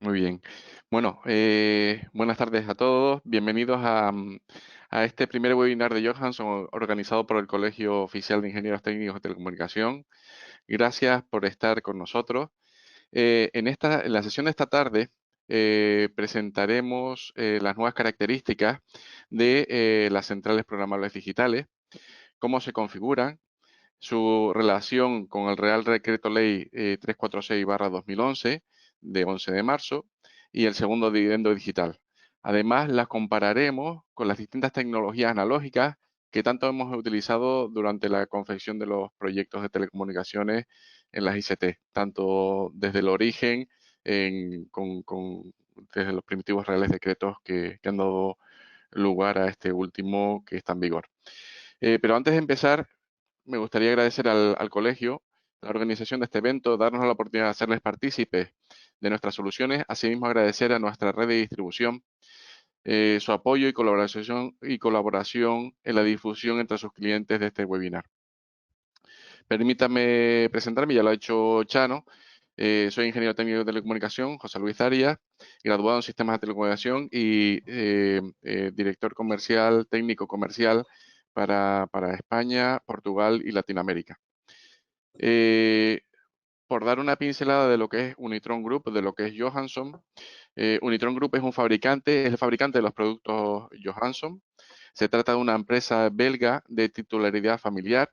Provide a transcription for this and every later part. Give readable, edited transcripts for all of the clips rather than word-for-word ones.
Muy bien. Bueno, buenas tardes a todos. Bienvenidos a este primer webinar de Johansson organizado por el Colegio Oficial de Ingenieros Técnicos de Telecomunicación. Gracias por estar con nosotros. En la sesión de esta tarde presentaremos las nuevas características de las centrales programables digitales, cómo se configuran, su relación con el Real Decreto Ley 346/2011 de 11 de marzo y el segundo dividendo digital. Además, las compararemos con las distintas tecnologías analógicas que tanto hemos utilizado durante la confección de los proyectos de telecomunicaciones en las ICT, tanto desde el origen, desde los primitivos reales decretos que han dado lugar a este último que está en vigor. Pero antes de empezar, me gustaría agradecer al colegio, la organización de este evento, darnos la oportunidad de hacerles partícipes de nuestras soluciones. Asimismo, agradecer a nuestra red de distribución su apoyo y colaboración en la difusión entre sus clientes de este webinar. Permítame presentarme, ya lo ha hecho Chano. Soy ingeniero técnico de telecomunicación, José Luis Arias, graduado en sistemas de telecomunicación y director comercial, técnico comercial para España, Portugal y Latinoamérica. Por dar una pincelada de lo que es Unitron Group, de lo que es Johansson. Unitron Group es el fabricante de los productos Johansson. Se trata de una empresa belga de titularidad familiar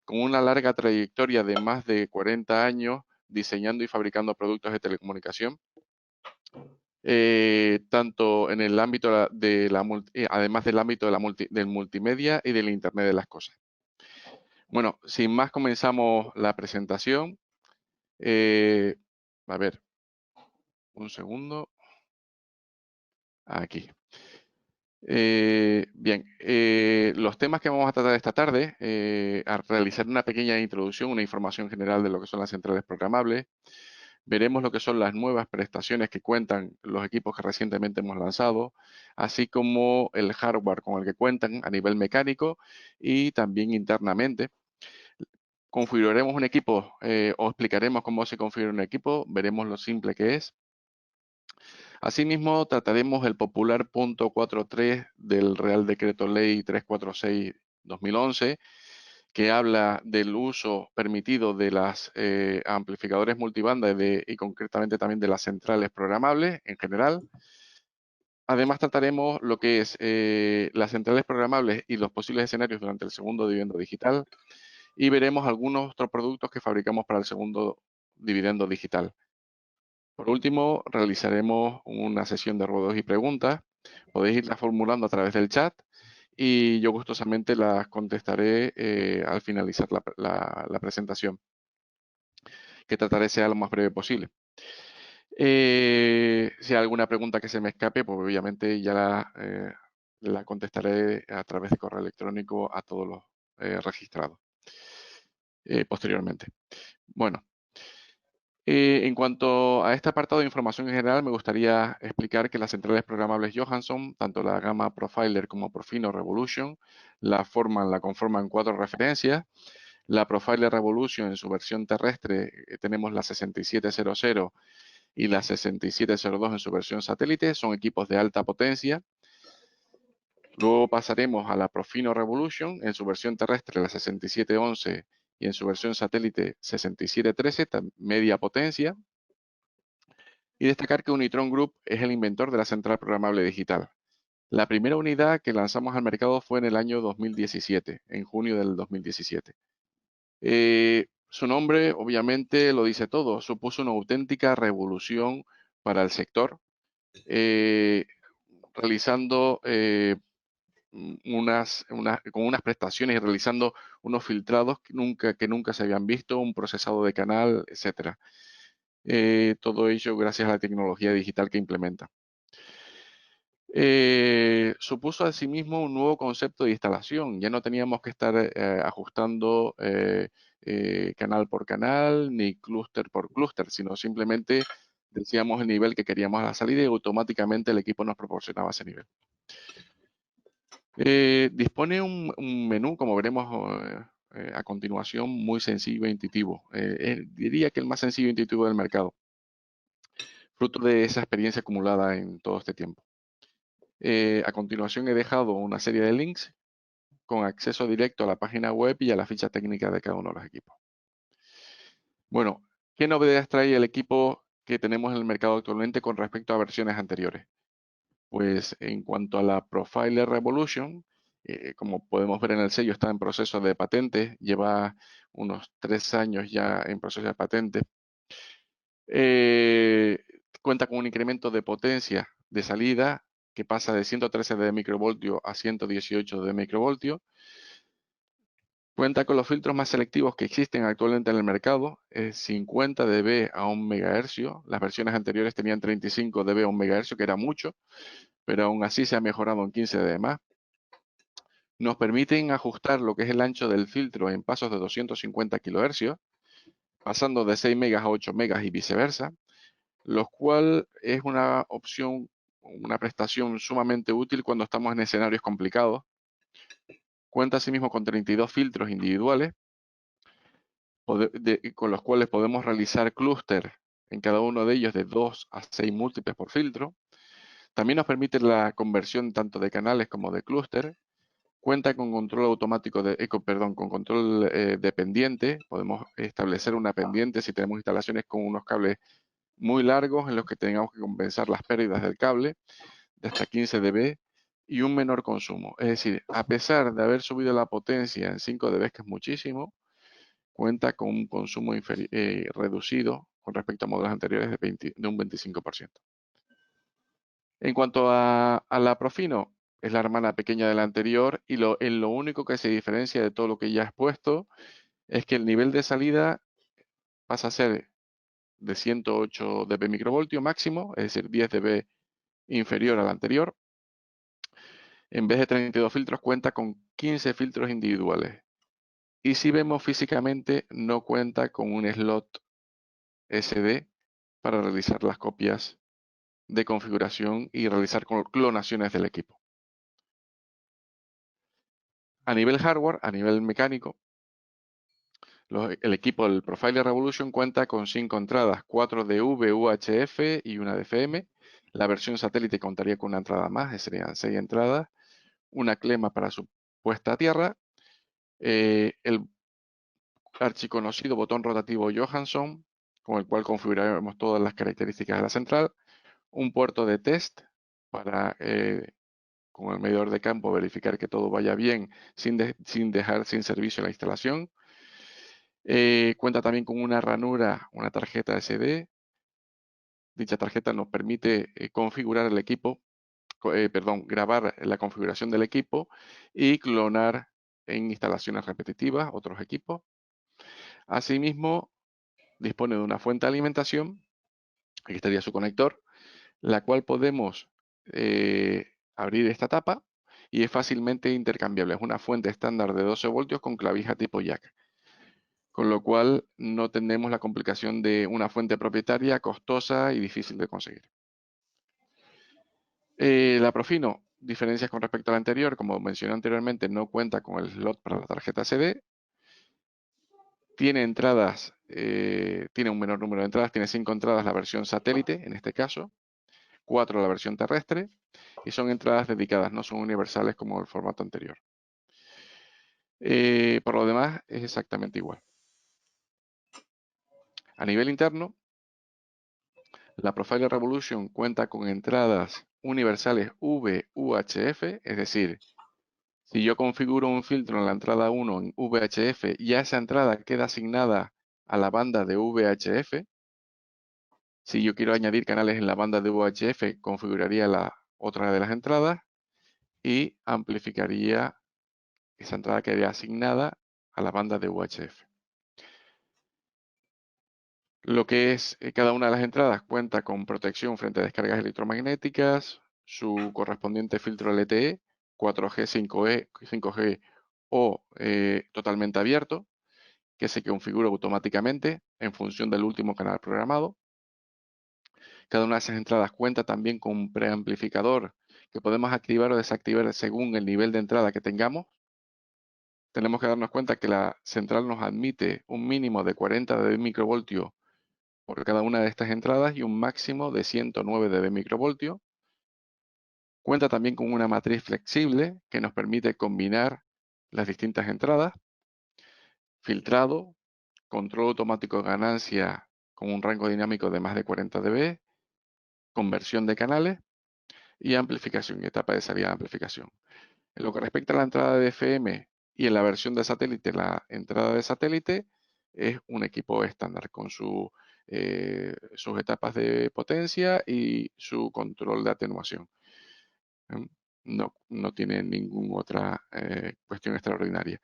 con una larga trayectoria de más de 40 años diseñando y fabricando productos de telecomunicación, tanto en el ámbito además del ámbito del multimedia y del Internet de las cosas. Bueno, sin más comenzamos la presentación. A ver, un segundo. Aquí. Bien, los temas que vamos a tratar esta tarde, a realizar una pequeña introducción, una información general de lo que son las centrales programables. Veremos lo que son las nuevas prestaciones que cuentan los equipos que recientemente hemos lanzado, así como el hardware con el que cuentan a nivel mecánico y también internamente. Configuraremos un equipo o explicaremos cómo se configura un equipo, veremos lo simple que es. Asimismo, trataremos el popular punto 4.3 del Real Decreto Ley 346/2011, que habla del uso permitido de los amplificadores multibanda y concretamente también de las centrales programables en general. Además, trataremos lo que es las centrales programables y los posibles escenarios durante el segundo dividendo digital y veremos algunos otros productos que fabricamos para el segundo dividendo digital. Por último, realizaremos una sesión de ruedos y preguntas. Podéis irlas formulando a través del chat y yo gustosamente las contestaré al finalizar la presentación, que trataré sea lo más breve posible. Si hay alguna pregunta que se me escape, pues obviamente ya la contestaré a través de correo electrónico a todos los registrados posteriormente. Bueno, en cuanto a este apartado de información en general, me gustaría explicar que las centrales programables Johansson, tanto la gama Profiler como Profino Revolution, la conforman 4 referencias. La Profiler Revolution en su versión terrestre tenemos la 6700 y la 6702 en su versión satélite, son equipos de alta potencia. Luego pasaremos a la Profino Revolution en su versión terrestre, la 6711, y en su versión satélite 6713, media potencia. Y destacar que Unitron Group es el inventor de la central programable digital. La primera unidad que lanzamos al mercado fue en el año 2017, en junio del 2017. Su nombre, obviamente, lo dice todo. Supuso una auténtica revolución para el sector, realizando con unas prestaciones y realizando unos filtrados que nunca se habían visto, un procesado de canal, etcétera. Todo ello gracias a la tecnología digital que implementa. Supuso asimismo un nuevo concepto de instalación. Ya no teníamos que estar ajustando canal por canal ni clúster por clúster, sino simplemente decíamos el nivel que queríamos a la salida y automáticamente el equipo nos proporcionaba ese nivel. Dispone un menú, como veremos a continuación, muy sencillo e intuitivo. Diría que el más sencillo e intuitivo del mercado. fruto de esa experiencia acumulada en todo este tiempo. A continuación he dejado una serie de links con acceso directo a la página web y a la ficha técnica de cada uno de los equipos. Bueno, ¿qué novedades trae el equipo que tenemos en el mercado actualmente con respecto a versiones anteriores? Pues en cuanto a la Profiler Revolution, como podemos ver en el sello, está en proceso de patente, lleva unos 3 años ya en proceso de patente. Eh, Cuenta con un incremento de potencia de salida que pasa de 113 de microvoltio a 118 de microvoltio. Cuenta con los filtros más selectivos que existen actualmente en el mercado, 50 dB a 1 MHz. Las versiones anteriores tenían 35 dB a 1 MHz, que era mucho, pero aún así se ha mejorado en 15 dB más. Nos permiten ajustar lo que es el ancho del filtro en pasos de 250 kHz, pasando de 6 megas a 8 megas y viceversa, lo cual es una opción, una prestación sumamente útil cuando estamos en escenarios complicados. Cuenta asimismo con 32 filtros individuales, con los cuales podemos realizar clúster en cada uno de ellos de 2 a 6 múltiples por filtro. También nos permite la conversión tanto de canales como de clúster. Cuenta con control automático con control dependiente. Podemos establecer una pendiente si tenemos instalaciones con unos cables muy largos en los que tengamos que compensar las pérdidas del cable de hasta 15 dB y un menor consumo. Es decir, a pesar de haber subido la potencia en 5 dB, que es muchísimo, cuenta con un consumo reducido con respecto a modelos anteriores de un 25%. En cuanto a la Profino, es la hermana pequeña de la anterior y lo único que se diferencia de todo lo que ya he expuesto es que el nivel de salida pasa a ser de 108 dB microvoltio máximo, es decir, 10 dB inferior al anterior. En vez de 32 filtros, cuenta con 15 filtros individuales. Y si vemos físicamente, no cuenta con un slot SD para realizar las copias de configuración y realizar clonaciones del equipo. A nivel hardware, a nivel mecánico, el equipo del Profiler Revolution cuenta con 5 entradas, 4 de VUHF y una de FM. La versión satélite contaría con una entrada más, serían 6 entradas, una clema para su puesta a tierra, el archiconocido botón rotativo Johansson, con el cual configuraremos todas las características de la central, un puerto de test para con el medidor de campo verificar que todo vaya bien sin dejar sin servicio la instalación. Cuenta también con una ranura, una tarjeta SD. Dicha tarjeta nos permite configurar el equipo, grabar la configuración del equipo y clonar en instalaciones repetitivas otros equipos. Asimismo, dispone de una fuente de alimentación, aquí estaría su conector, la cual podemos abrir esta tapa y es fácilmente intercambiable. Es una fuente estándar de 12 voltios con clavija tipo jack, con lo cual no tenemos la complicación de una fuente propietaria costosa y difícil de conseguir. La Profino, diferencias con respecto a la anterior, como mencioné anteriormente, no cuenta con el slot para la tarjeta CD. Tiene entradas, tiene un menor número de entradas, tiene 5 entradas la versión satélite, en este caso, 4 la versión terrestre, y son entradas dedicadas, no son universales como el formato anterior. Por lo demás, es exactamente igual. A nivel interno, la Profiler Revolution cuenta con entradas universales VUHF, es decir, si yo configuro un filtro en la entrada 1 en VHF, ya esa entrada queda asignada a la banda de VHF. Si yo quiero añadir canales en la banda de VHF, configuraría la otra de las entradas y amplificaría esa entrada que quedaría asignada a la banda de VHF. Lo que es cada una de las entradas cuenta con protección frente a descargas electromagnéticas, su correspondiente filtro LTE, 4G, 5G o totalmente abierto, que se configura automáticamente en función del último canal programado. Cada una de esas entradas cuenta también con un preamplificador que podemos activar o desactivar según el nivel de entrada que tengamos. Tenemos que darnos cuenta que la central nos admite un mínimo de 40 de microvoltio por cada una de estas entradas y un máximo de 109 dB microvoltio. Cuenta también con una matriz flexible que nos permite combinar las distintas entradas, filtrado, control automático de ganancia con un rango dinámico de más de 40 dB, conversión de canales y amplificación, etapa de salida de amplificación. En lo que respecta a la entrada de FM y en la versión de satélite, la entrada de satélite es un equipo estándar con sus etapas de potencia y su control de atenuación. No tiene ninguna otra cuestión extraordinaria.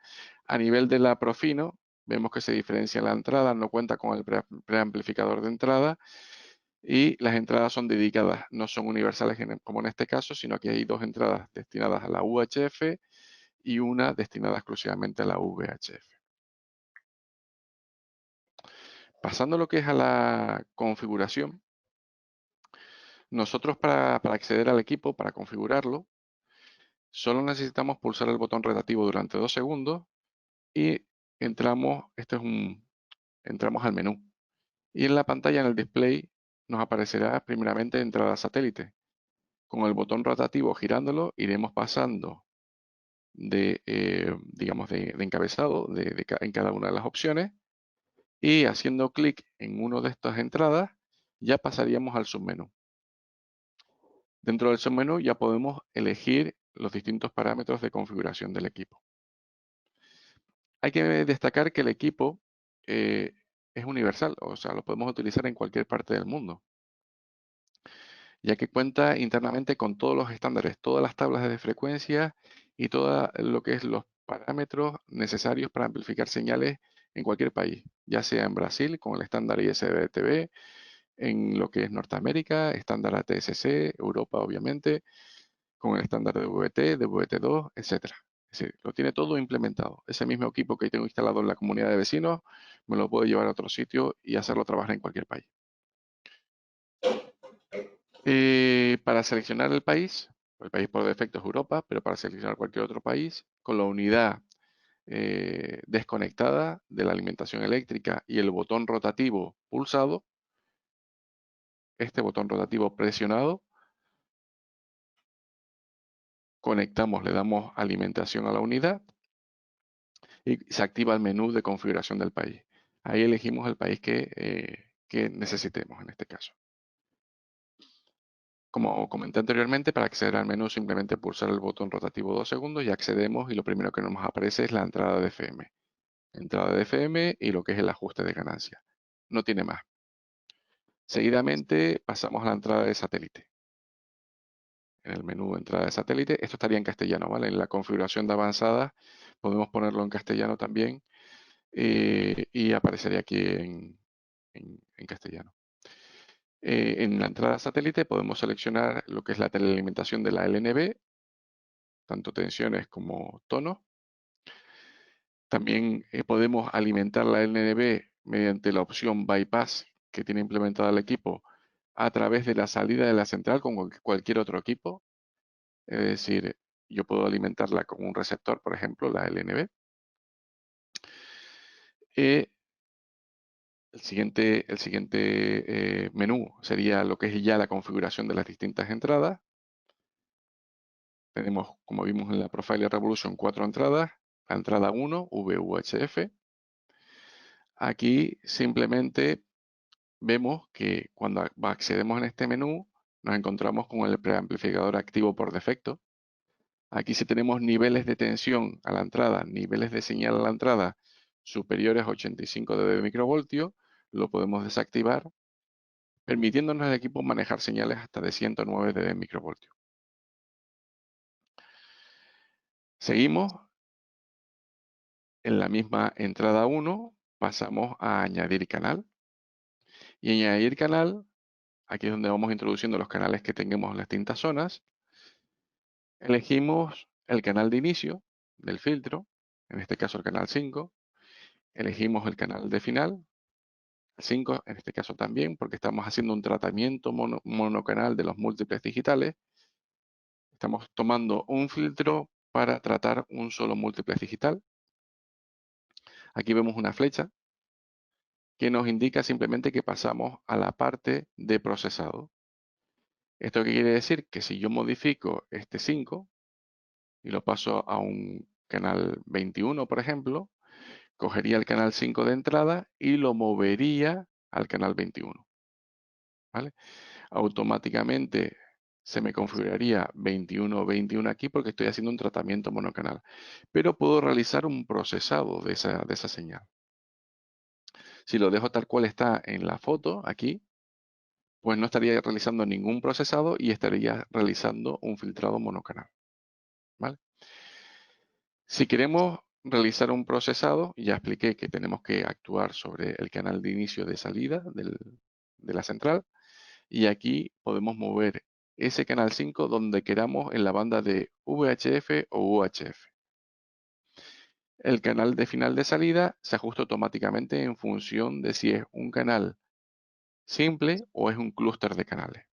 A nivel de la Profino, vemos que se diferencia la entrada, no cuenta con el preamplificador de entrada y las entradas son dedicadas, no son universales como en este caso, sino que hay dos entradas destinadas a la UHF y una destinada exclusivamente a la VHF. Pasando a lo que es a la configuración, nosotros para acceder al equipo, para configurarlo, solo necesitamos pulsar el botón rotativo durante 2 segundos y entramos, entramos al menú. Y en la pantalla, en el display, nos aparecerá primeramente entrada satélite. Con el botón rotativo girándolo, iremos pasando digamos, de encabezado en cada una de las opciones y haciendo clic en una de estas entradas, ya pasaríamos al submenú. Dentro del submenú ya podemos elegir los distintos parámetros de configuración del equipo. Hay que destacar que el equipo es universal, o sea, lo podemos utilizar en cualquier parte del mundo, ya que cuenta internamente con todos los estándares, todas las tablas de frecuencia y todo lo que es los parámetros necesarios para amplificar señales en cualquier país, ya sea en Brasil con el estándar ISDTV, en lo que es Norteamérica, estándar ATSC, Europa obviamente, con el estándar de DVT, DVT2, etcétera. Es decir, lo tiene todo implementado. Ese mismo equipo que tengo instalado en la comunidad de vecinos, me lo puedo llevar a otro sitio y hacerlo trabajar en cualquier país. Para seleccionar el país por defecto es Europa, pero para seleccionar cualquier otro país, con la unidad desconectada de la alimentación eléctrica y el botón rotativo pulsado, este botón rotativo presionado, conectamos, le damos alimentación a la unidad y se activa el menú de configuración del país. Ahí elegimos el país que necesitemos en este caso. Como comenté anteriormente, para acceder al menú simplemente pulsar el botón rotativo 2 segundos y accedemos y lo primero que nos aparece es la entrada de FM. Entrada de FM y lo que es el ajuste de ganancia. No tiene más. Seguidamente pasamos a la entrada de satélite. En el menú de entrada de satélite, esto estaría en castellano, ¿vale? En la configuración de avanzada podemos ponerlo en castellano también y aparecería aquí en castellano. En la entrada satélite podemos seleccionar lo que es la telealimentación de la LNB, tanto tensiones como tonos. También podemos alimentar la LNB mediante la opción Bypass que tiene implementada el equipo a través de la salida de la central con cualquier otro equipo. Es decir, yo puedo alimentarla con un receptor, por ejemplo, la LNB. El siguiente menú sería lo que es ya la configuración de las distintas entradas. Tenemos, como vimos en la Profiler Revolution, 4 entradas. La entrada 1, VUHF. Aquí simplemente vemos que cuando accedemos en este menú, nos encontramos con el preamplificador activo por defecto. Aquí si tenemos niveles de tensión a la entrada, niveles de señal a la entrada superiores a 85 dB microvoltio, lo podemos desactivar, permitiéndonos al equipo manejar señales hasta de 109 dB microvoltio. Seguimos en la misma entrada 1, pasamos a añadir canal. Y en añadir canal, aquí es donde vamos introduciendo los canales que tengamos en las distintas zonas. Elegimos el canal de inicio del filtro, en este caso el canal 5. Elegimos el canal de final, 5 en este caso también, porque estamos haciendo un tratamiento monocanal de los múltiples digitales. Estamos tomando un filtro para tratar un solo múltiple digital. Aquí vemos una flecha que nos indica simplemente que pasamos a la parte de procesado. ¿Esto qué quiere decir? Que si yo modifico este 5 y lo paso a un canal 21, por ejemplo, cogería el canal 5 de entrada y lo movería al canal 21. ¿Vale? Automáticamente se me configuraría 21-21 aquí porque estoy haciendo un tratamiento monocanal. Pero puedo realizar un procesado de esa señal. Si lo dejo tal cual está en la foto, aquí, pues no estaría realizando ningún procesado y estaría realizando un filtrado monocanal. ¿Vale? Si queremos realizar un procesado, ya expliqué que tenemos que actuar sobre el canal de inicio de salida de la central y aquí podemos mover ese canal 5 donde queramos en la banda de VHF o UHF. El canal de final de salida se ajusta automáticamente en función de si es un canal simple o es un clúster de canales.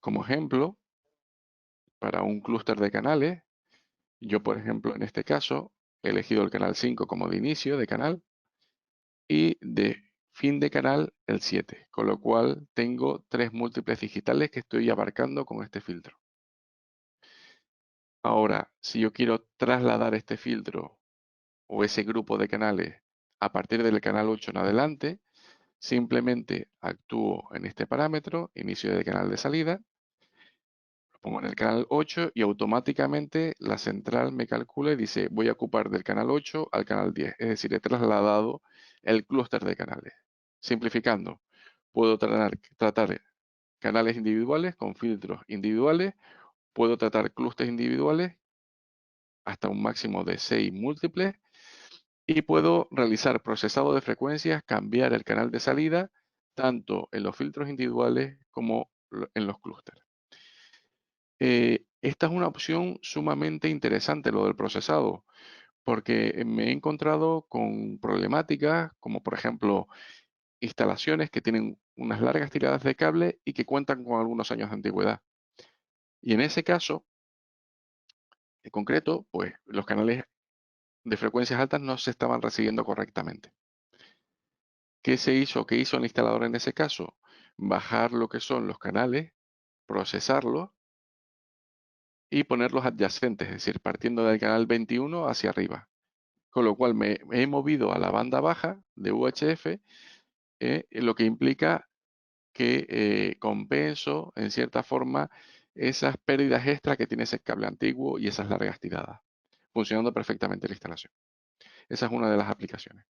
Como ejemplo, para un clúster de canales, yo por ejemplo en este caso he elegido el canal 5 como de inicio de canal y de fin de canal el 7, con lo cual tengo 3 múltiples digitales que estoy abarcando con este filtro. Ahora, si yo quiero trasladar este filtro o ese grupo de canales a partir del canal 8 en adelante, simplemente actúo en este parámetro, inicio de canal de salida, lo pongo en el canal 8 y automáticamente la central me calcula y dice voy a ocupar del canal 8 al canal 10, es decir, he trasladado el clúster de canales. Simplificando, puedo tratar canales individuales con filtros individuales, puedo tratar clústeres individuales hasta un máximo de 6 múltiples y puedo realizar procesado de frecuencias, cambiar el canal de salida, tanto en los filtros individuales como en los clústeres. Esta es una opción sumamente interesante, lo del procesado, porque me he encontrado con problemáticas como por ejemplo instalaciones que tienen unas largas tiradas de cable y que cuentan con algunos años de antigüedad. Y en ese caso, en concreto, pues los canales de frecuencias altas no se estaban recibiendo correctamente. ¿Qué se hizo? ¿Qué hizo el instalador en ese caso? Bajar lo que son los canales, procesarlos y ponerlos adyacentes, es decir, partiendo del canal 21 hacia arriba. Con lo cual me he movido a la banda baja de UHF, lo que implica que compenso en cierta forma esas pérdidas extra que tiene ese cable antiguo y esas largas tiradas, funcionando perfectamente la instalación. Esa es una de las aplicaciones.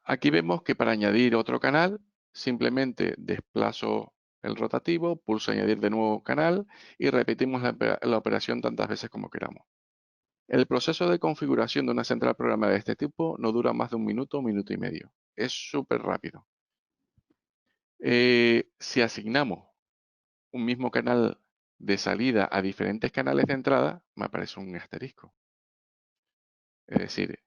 Aquí vemos que para añadir otro canal, simplemente desplazo el rotativo, pulso añadir de nuevo canal y repetimos la operación tantas veces como queramos. El proceso de configuración de una central programada de este tipo no dura más de un minuto y medio. Es súper rápido. Si asignamos un mismo canal de salida a diferentes canales de entrada, me aparece un asterisco. Es decir,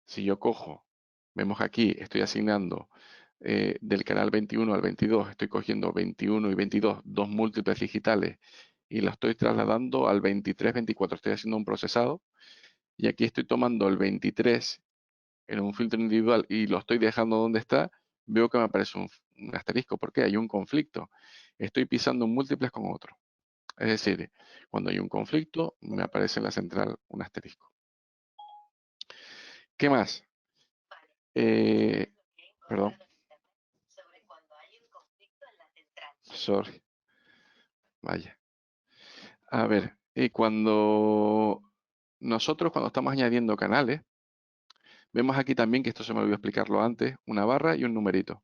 si yo cojo, vemos aquí, estoy asignando del canal 21 al 22, estoy cogiendo 21 y 22, dos múltiples digitales, y lo estoy trasladando al 23-24, estoy haciendo un procesado, y aquí estoy tomando el 23 en un filtro individual y lo estoy dejando donde está, veo que me aparece un asterisco, porque hay un conflicto. Estoy pisando múltiples con otro. Es decir, cuando hay un conflicto, me aparece en la central un asterisco. ¿Qué más? Perdón. Sorry. Vaya. A ver, cuando estamos añadiendo canales, vemos aquí también, que esto se me olvidó explicarlo antes, una barra y un numerito.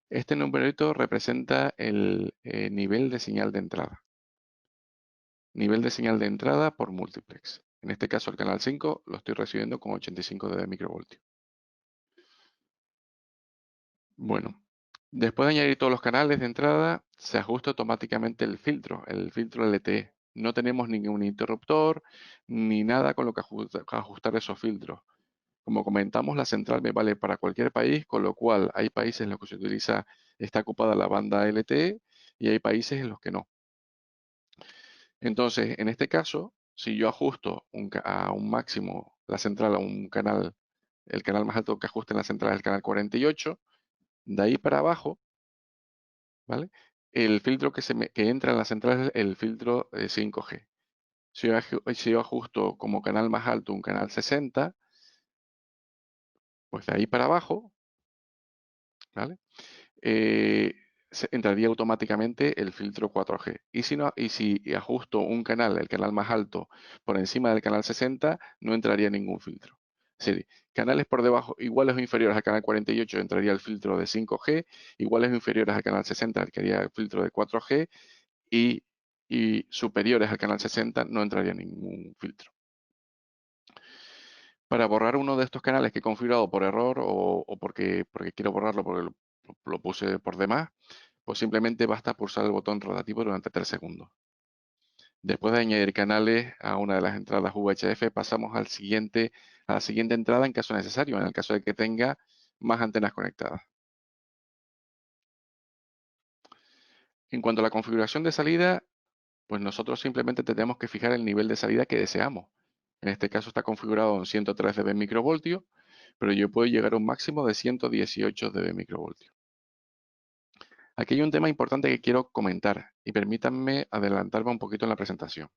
Este numerito representa el nivel de señal de entrada. Nivel de señal de entrada por múltiplex. En este caso el canal 5 lo estoy recibiendo con 85 de microvoltios. Bueno, después de añadir todos los canales de entrada, se ajusta automáticamente el filtro LTE. No tenemos ningún interruptor ni nada con lo que ajustar esos filtros. Como comentamos, la central me vale para cualquier país, con lo cual hay países en los que se utiliza, está ocupada la banda LTE y hay países en los que no. Entonces, en este caso, si yo ajusto a un máximo la central a un canal, el canal más alto que ajuste en la central es el canal 48, de ahí para abajo, ¿vale? El filtro que entra en la central es el filtro 5G. Si yo ajusto como canal más alto un canal 60, pues de ahí para abajo, ¿vale? eh, entraría automáticamente el filtro 4G. Y si no, y si ajusto un canal, el canal más alto, por encima del canal 60, no entraría ningún filtro. Es decir, canales por debajo, iguales o inferiores al canal 48, entraría el filtro de 5G, iguales o inferiores al canal 60, entraría el filtro de 4G, y, y superiores al canal 60, no entraría ningún filtro. Para borrar uno de estos canales que he configurado por error o porque quiero borrarlo porque lo puse por demás, pues simplemente basta pulsar el botón rotativo durante 3 segundos. Después de añadir canales a una de las entradas VHF, pasamos a la siguiente entrada en caso necesario, en el caso de que tenga más antenas conectadas. En cuanto a la configuración de salida, pues nosotros simplemente tenemos que fijar el nivel de salida que deseamos. En este caso está configurado en 103 dB microvoltios, pero yo puedo llegar a un máximo de 118 dB microvoltios. Aquí hay un tema importante que quiero comentar y permítanme adelantarme un poquito en la presentación.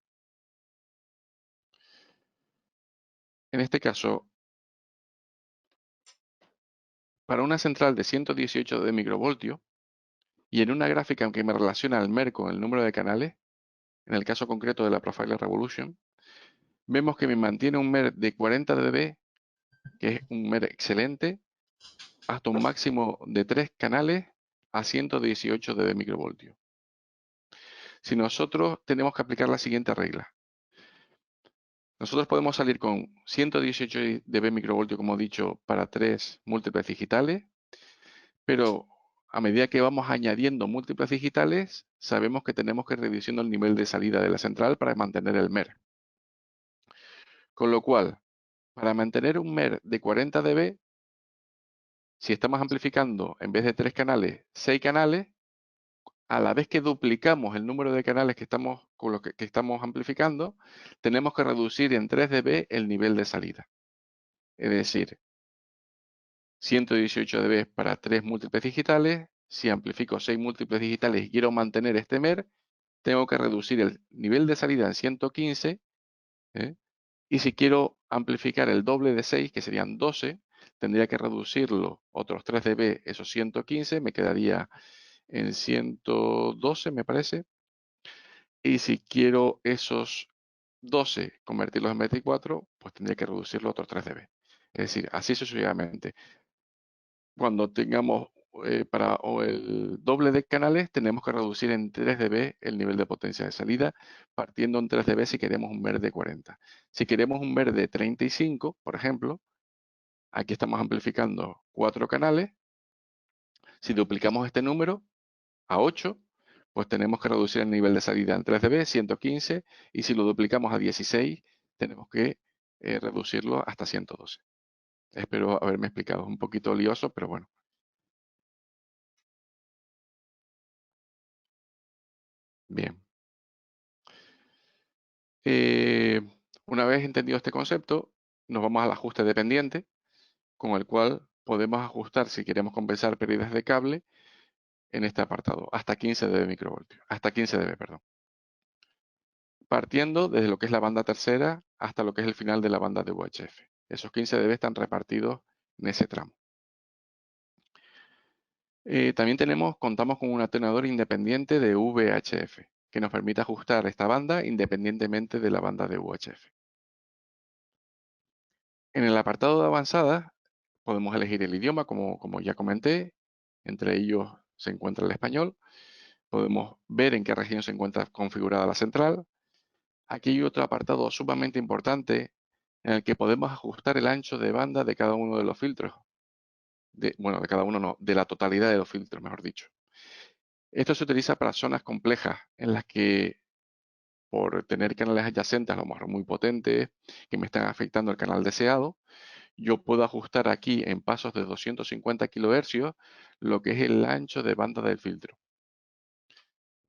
En este caso, para una central de 118 de microvoltios y en una gráfica en que me relaciona el MER con el número de canales, en el caso concreto de la Profiler Revolution, vemos que me mantiene un MER de 40 dB, que es un MER excelente, hasta un máximo de 3 canales a 118 dB microvoltios. Si nosotros tenemos que aplicar la siguiente regla, nosotros podemos salir con 118 dB microvoltios, como he dicho, para 3 múltiples digitales, pero a medida que vamos añadiendo múltiples digitales, sabemos que tenemos que ir reduciendo el nivel de salida de la central para mantener el MER. Con lo cual, para mantener un MER de 40 dB, si estamos amplificando en vez de 3 canales, 6 canales, a la vez que duplicamos el número de canales que estamos, con los que estamos amplificando, tenemos que reducir en 3 dB el nivel de salida. Es decir, 118 dB para 3 múltiples digitales. Si amplifico 6 múltiples digitales y quiero mantener este MER, tengo que reducir el nivel de salida en 115. ¿eh? Y si quiero amplificar el doble de 6, que serían 12, tendría que reducirlo otros 3 dB, esos 115, me quedaría en 112, me parece. Y si quiero esos 12 convertirlos en 24, pues tendría que reducirlo otros 3 dB. Es decir, así sucesivamente. Cuando tengamos para el doble de canales, tenemos que reducir en 3 dB el nivel de potencia de salida, partiendo en 3 dB si queremos un MER de 40. Si queremos un MER de 35, por ejemplo, aquí estamos amplificando 4 canales. Si duplicamos este número a 8, pues tenemos que reducir el nivel de salida en 3 dB, 115, y si lo duplicamos a 16, tenemos que reducirlo hasta 112. Espero haberme explicado. Es un poquito lioso, pero bueno. Bien. Eh, una vez entendido este concepto, nos vamos al ajuste dependiente, con el cual podemos ajustar si queremos compensar pérdidas de cable en este apartado, hasta 15 dB microvoltios, hasta 15 dB, perdón. Partiendo desde lo que es la banda tercera hasta lo que es el final de la banda de UHF. Esos 15 dB están repartidos en ese tramo. También contamos con un atenuador independiente de VHF, que nos permite ajustar esta banda independientemente de la banda de UHF. En el apartado de avanzada podemos elegir el idioma, como ya comenté. Entre ellos se encuentra el español. Podemos ver en qué región se encuentra configurada la central. Aquí hay otro apartado sumamente importante en el que podemos ajustar el ancho de banda de cada uno de los filtros. Bueno, de cada uno no, de la totalidad de los filtros, mejor dicho. Esto se utiliza para zonas complejas en las que por tener canales adyacentes, a lo mejor muy potentes, que me están afectando el canal deseado, yo puedo ajustar aquí en pasos de 250 kHz lo que es el ancho de banda del filtro,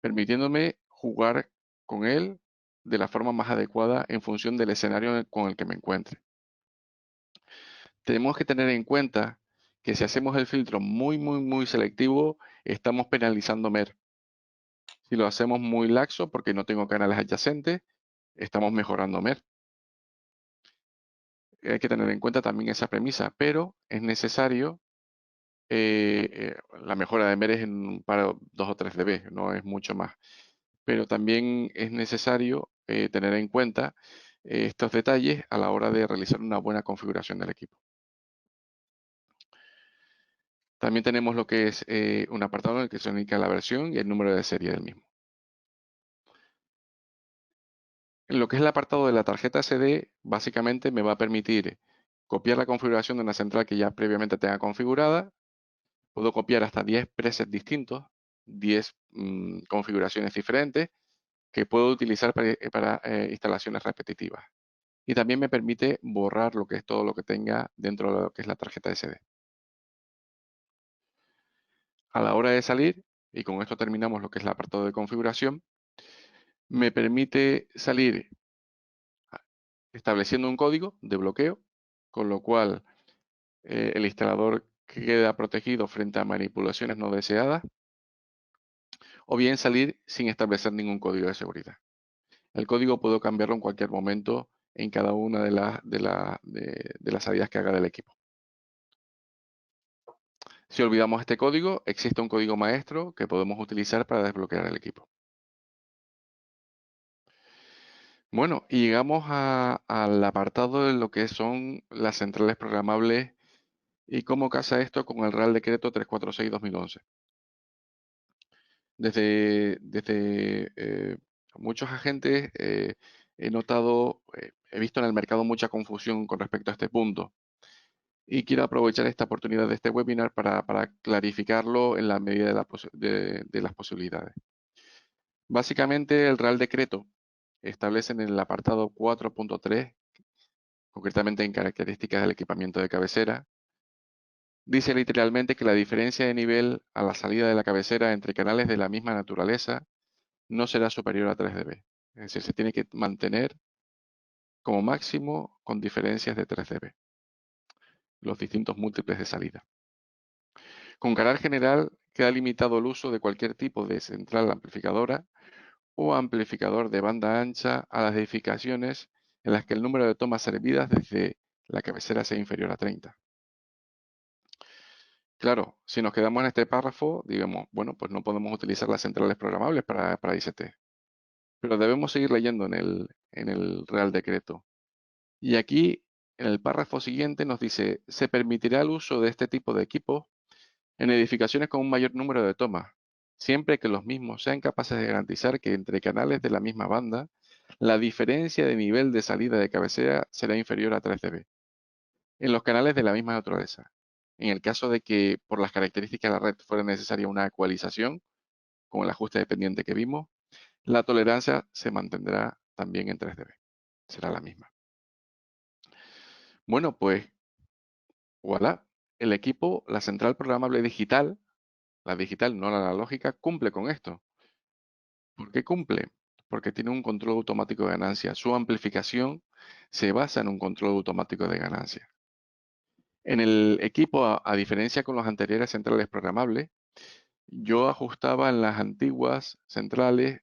permitiéndome jugar con él de la forma más adecuada en función del escenario con el que me encuentre. Tenemos que tener en cuenta que si hacemos el filtro muy selectivo, estamos penalizando MER. Si lo hacemos muy laxo porque no tengo canales adyacentes, estamos mejorando MER. Hay que tener en cuenta también esa premisa, pero es necesario, la mejora de MER es en un par, 2 o 3 dB, no es mucho más. Pero también es necesario tener en cuenta estos detalles a la hora de realizar una buena configuración del equipo. También tenemos lo que es un apartado en el que se indica la versión y el número de serie del mismo. En lo que es el apartado de la tarjeta SD, básicamente me va a permitir copiar la configuración de una central que ya previamente tenga configurada. Puedo copiar hasta 10 presets distintos, 10 configuraciones diferentes que puedo utilizar para instalaciones repetitivas. Y también me permite borrar lo que es todo lo que tenga dentro de lo que es la tarjeta SD. A la hora de salir, y con esto terminamos lo que es el apartado de configuración, me permite salir estableciendo un código de bloqueo, con lo cual el instalador queda protegido frente a manipulaciones no deseadas, o bien salir sin establecer ningún código de seguridad. El código puedo cambiarlo en cualquier momento en cada una de las salidas que haga del equipo. Si olvidamos este código, existe un código maestro que podemos utilizar para desbloquear el equipo. Bueno, y llegamos al apartado de lo que son las centrales programables y cómo casa esto con el Real Decreto 346/2011. Desde muchos agentes he notado, he visto en el mercado mucha confusión con respecto a este punto. Y quiero aprovechar esta oportunidad de este webinar para clarificarlo en la medida de las posibilidades. Básicamente, el Real Decreto establece en el apartado 4.3, concretamente en características del equipamiento de cabecera, dice literalmente que la diferencia de nivel a la salida de la cabecera entre canales de la misma naturaleza no será superior a 3 dB. Es decir, se tiene que mantener como máximo con diferencias de 3 dB, los distintos múltiples de salida. Con carácter general, queda limitado el uso de cualquier tipo de central amplificadora o amplificador de banda ancha a las edificaciones en las que el número de tomas servidas desde la cabecera sea inferior a 30. Claro, si nos quedamos en este párrafo, digamos, bueno, pues no podemos utilizar las centrales programables para ICT. Pero debemos seguir leyendo en el Real Decreto. Y aquí, en el párrafo siguiente, nos dice, se permitirá el uso de este tipo de equipos en edificaciones con un mayor número de tomas, siempre que los mismos sean capaces de garantizar que entre canales de la misma banda, la diferencia de nivel de salida de cabecera será inferior a 3 dB. En los canales de la misma naturaleza. En el caso de que por las características de la red fuera necesaria una ecualización, con el ajuste dependiente que vimos, la tolerancia se mantendrá también en 3 dB. Será la misma. Bueno, pues, voilà. El equipo, la central programable digital, la digital, no la analógica, cumple con esto. ¿Por qué cumple? Porque tiene un control automático de ganancia. Su amplificación se basa en un control automático de ganancia. En el equipo, a diferencia con los anteriores centrales programables, yo ajustaba en las antiguas centrales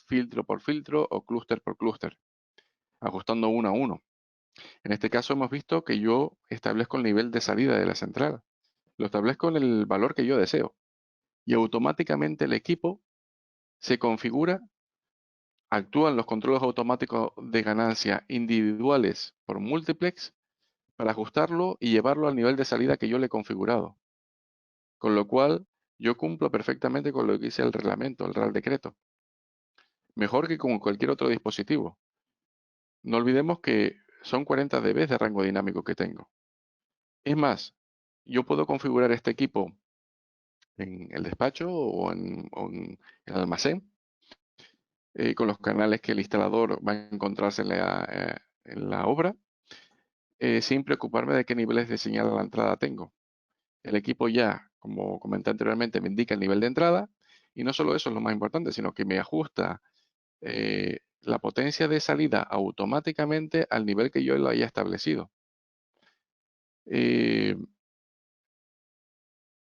filtro por filtro o clúster por clúster, ajustando uno a uno. En este caso hemos visto que yo establezco el nivel de salida de la central. Lo establezco en el valor que yo deseo. Y automáticamente el equipo se configura, actúan los controles automáticos de ganancia individuales por multiplex para ajustarlo y llevarlo al nivel de salida que yo le he configurado. Con lo cual, yo cumplo perfectamente con lo que dice el reglamento, el Real Decreto. Mejor que con cualquier otro dispositivo. No olvidemos que son 40 dB de rango dinámico que tengo. Es más, yo puedo configurar este equipo en el despacho o en el almacén con los canales que el instalador va a encontrarse en la obra, sin preocuparme de qué niveles de señal a la entrada tengo. El equipo ya, como comenté anteriormente, me indica el nivel de entrada y no solo eso es lo más importante, sino que me ajusta la potencia de salida automáticamente al nivel que yo lo haya establecido. Eh,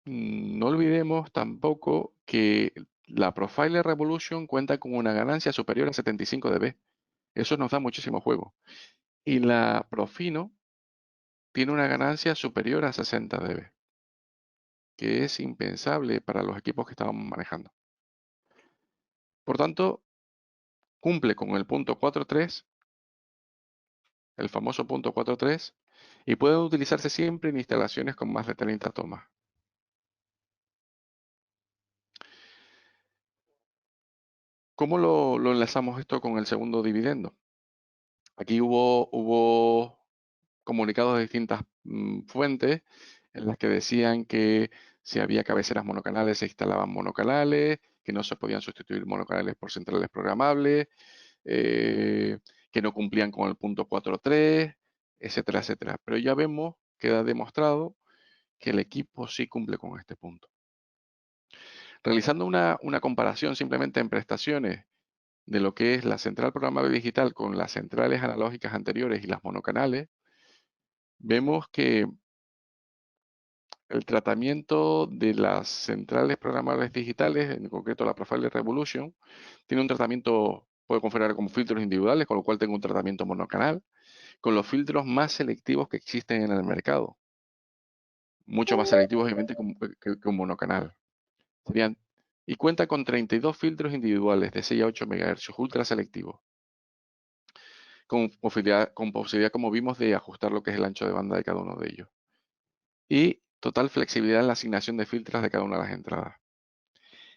no olvidemos tampoco que la Profiler Revolution cuenta con una ganancia superior a 75 dB. Eso nos da muchísimo juego. Y la Profino tiene una ganancia superior a 60 dB, que es impensable para los equipos que estábamos manejando. Por tanto, cumple con el punto 4.3, el famoso punto 4.3, y puede utilizarse siempre en instalaciones con más de 30 tomas. ¿Cómo lo enlazamos esto con el segundo dividendo? Aquí hubo comunicados de distintas fuentes en las que decían que si había cabeceras monocanales se instalaban monocanales, que no se podían sustituir monocanales por centrales programables, que no cumplían con el punto 4.3, etcétera, etcétera. Pero ya vemos, queda demostrado que el equipo sí cumple con este punto. Realizando una comparación simplemente en prestaciones de lo que es la central programable digital con las centrales analógicas anteriores y las monocanales, vemos que el tratamiento de las centrales programables digitales, en concreto la Profiler Revolution, tiene un tratamiento, puede configurar como filtros individuales, con lo cual tengo un tratamiento monocanal, con los filtros más selectivos que existen en el mercado. Mucho más selectivos, obviamente, que un monocanal. Serían, y cuenta con 32 filtros individuales de 6 a 8 MHz, ultra selectivos, con posibilidad, como vimos, de ajustar lo que es el ancho de banda de cada uno de ellos. Y total flexibilidad en la asignación de filtros de cada una de las entradas.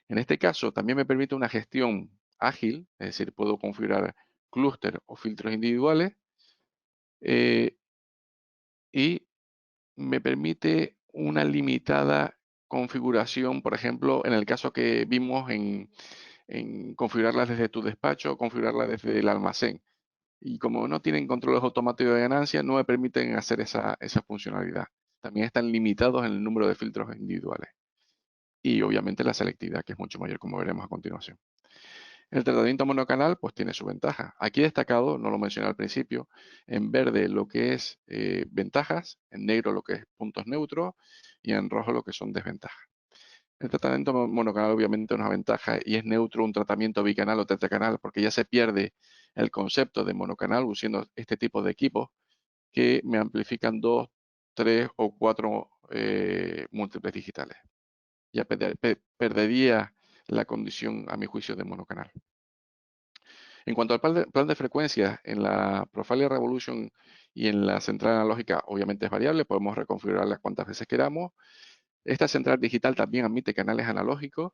En este caso, también me permite una gestión ágil, es decir, puedo configurar clúster o filtros individuales eh, y me permite una limitada configuración, por ejemplo, en el caso que vimos en configurarlas desde tu despacho o configurarlas desde el almacén. Y como no tienen controles automáticos de ganancia, no me permiten hacer esa funcionalidad. También están limitados en el número de filtros individuales. Y obviamente la selectividad, que es mucho mayor, como veremos a continuación. El tratamiento monocanal pues tiene su ventaja. Aquí destacado, no lo mencioné al principio, en verde lo que es ventajas, en negro lo que es puntos neutros y en rojo lo que son desventajas. El tratamiento monocanal obviamente es una ventaja y es neutro un tratamiento bicanal o tetracanal porque ya se pierde el concepto de monocanal usando este tipo de equipos que me amplifican 2, 3 o 4 múltiples digitales. Ya perdería la condición, a mi juicio, de monocanal. En cuanto al plan de frecuencias, en la Profiler Revolution y en la central analógica, obviamente es variable, podemos reconfigurarla cuantas veces queramos. Esta central digital también admite canales analógicos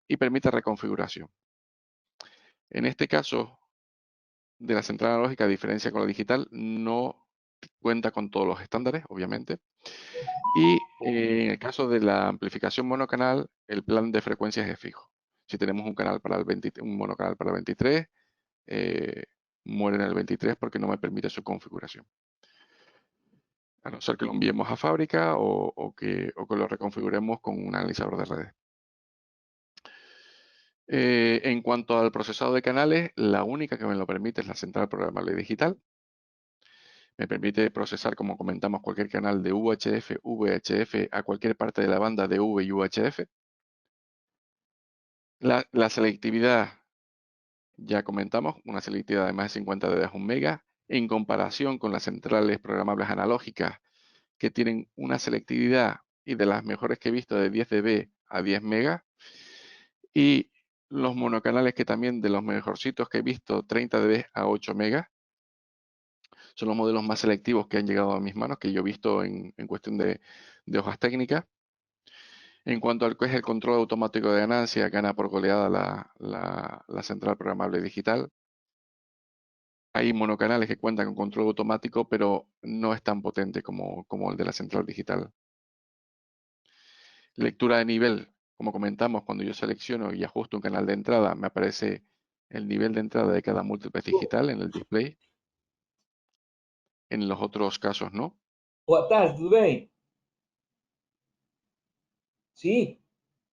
y permite reconfiguración. En este caso de la central analógica, a diferencia con la digital, no cuenta con todos los estándares, obviamente. Y en el caso de la amplificación monocanal, el plan de frecuencias es fijo. Si tenemos un canal para un monocanal para el 23, eh, muere en el 23 porque no me permite su configuración. A no ser que lo enviemos a fábrica o que lo reconfiguremos con un analizador de redes. En cuanto al procesado de canales, la única que me lo permite es la central programable digital. Me permite procesar, como comentamos, cualquier canal de UHF, VHF a cualquier parte de la banda de V y UHF. La selectividad, ya comentamos, una selectividad de más de 50 dB a 1 mega, en comparación con las centrales programables analógicas que tienen una selectividad y de las mejores que he visto de 10 dB a 10 megas, y los monocanales que también de los mejorcitos que he visto 30 dB a 8 megas, son los modelos más selectivos que han llegado a mis manos, que yo he visto en cuestión de hojas técnicas. En cuanto al que es el control automático de ganancia, gana por goleada la central programable digital. Hay monocanales que cuentan con control automático, pero no es tan potente como el de la central digital. Lectura de nivel, como comentamos, cuando yo selecciono y ajusto un canal de entrada, me aparece el nivel de entrada de cada múltiple digital en el display. En los otros casos no. Boa tarde, tudo bem? Sim?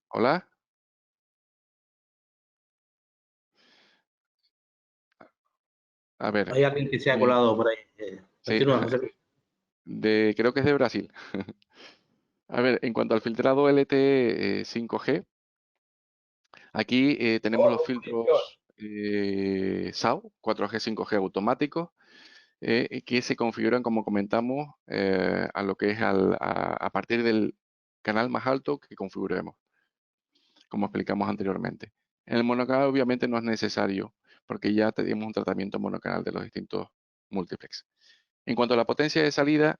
Hola. A ver, Hay alguien que se ha eh, colado por ahí. sí, Continúa, José Luis. creo que es de Brasil. A ver, en cuanto al filtrado LTE 5G, aquí tenemos los filtros SAW 4G 5G automáticos que se configuran, como comentamos, a lo que es a partir del canal más alto que configuremos, como explicamos anteriormente. En el monocanal obviamente no es necesario, porque ya tenemos un tratamiento monocanal de los distintos multiplex. En cuanto a la potencia de salida,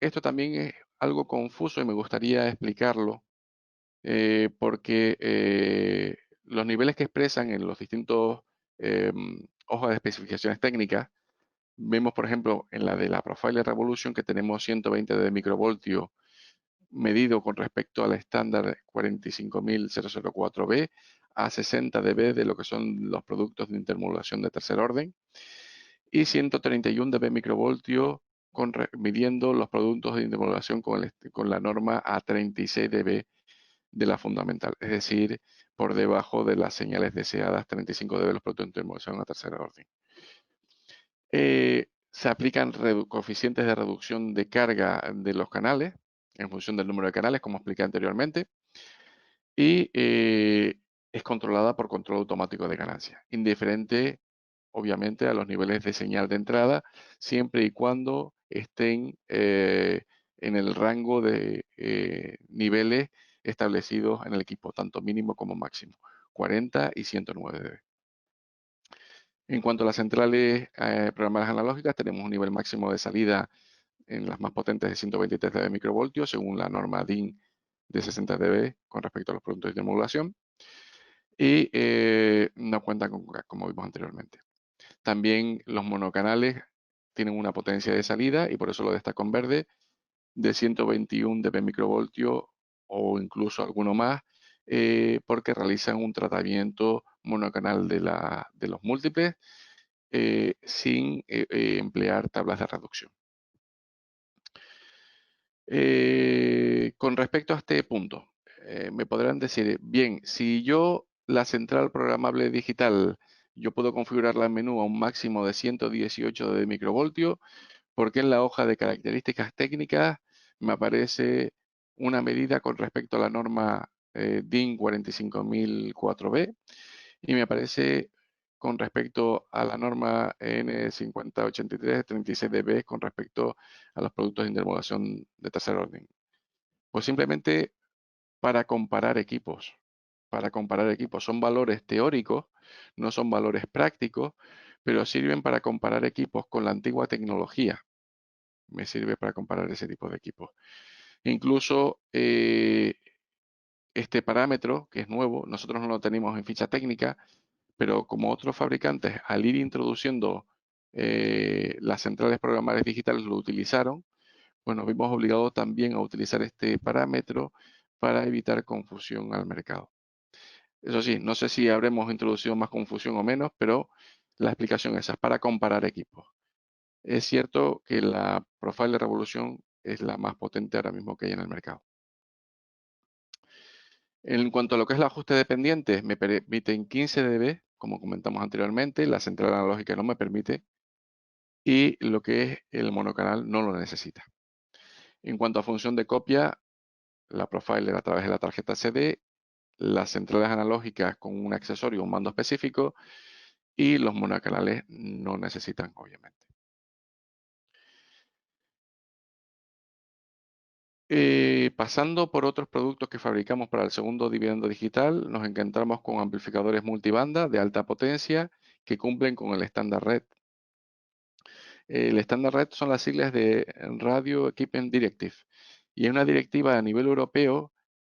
esto también es algo confuso y me gustaría explicarlo, porque los niveles que expresan en los distintos hojas de especificaciones técnicas, vemos, por ejemplo, en la de la Profiler Revolution que tenemos 120 de microvoltio medido con respecto al estándar 45004B a 60 dB de lo que son los productos de intermodulación de tercer orden y 131 dB microvoltio midiendo los productos de intermodulación con la norma a 36 dB de la fundamental, es decir, por debajo de las señales deseadas 35 dB los productos de intermodulación a tercer orden. Se aplican coeficientes de reducción de carga de los canales en función del número de canales, como expliqué anteriormente, y es controlada por control automático de ganancia, indiferente, obviamente, a los niveles de señal de entrada, siempre y cuando estén en el rango de niveles establecidos en el equipo, tanto mínimo como máximo, 40 y 109 dB. En cuanto a las centrales programadas analógicas, tenemos un nivel máximo de salida en las más potentes de 123 dB microvoltios, según la norma DIN de 60 dB con respecto a los productos de modulación, y no cuentan con COCAC, como vimos anteriormente. También los monocanales tienen una potencia de salida, y por eso lo destaco en verde, de 121 dB microvoltio o incluso alguno más, porque realizan un tratamiento monocanal de los múltiples sin emplear tablas de reducción. Con respecto a este punto, me podrán decir, bien, si yo la central programable digital, yo puedo configurarla en menú a un máximo de 118 de microvoltio, ¿por qué en la hoja de características técnicas me aparece una medida con respecto a la norma DIN 45004B y me aparece con respecto a la norma N5083 36 dB con respecto a los productos de intermodulación de tercer orden? Pues simplemente para comparar equipos. Para comparar equipos. Son valores teóricos, no son valores prácticos, pero sirven para comparar equipos con la antigua tecnología. Me sirve para comparar ese tipo de equipos. Incluso este parámetro, que es nuevo, nosotros no lo tenemos en ficha técnica, pero como otros fabricantes, al ir introduciendo las centrales programables digitales lo utilizaron, pues nos vimos obligados también a utilizar este parámetro para evitar confusión al mercado. Eso sí, no sé si habremos introducido más confusión o menos, pero la explicación esa es para comparar equipos. Es cierto que la Profiler Revolution es la más potente ahora mismo que hay en el mercado. En cuanto a lo que es el ajuste de pendientes, me permiten 15 dB, como comentamos anteriormente, la central analógica no me permite, y lo que es el monocanal no lo necesita. En cuanto a función de copia, la Profiler a través de la tarjeta CD, las centrales analógicas con un accesorio, un mando específico, y los monocanales no necesitan, obviamente. Pasando por otros productos que fabricamos para el segundo dividendo digital, nos encontramos con amplificadores multibanda de alta potencia que cumplen con el estándar red. El estándar red son las siglas de Radio Equipment Directive y es una directiva a nivel europeo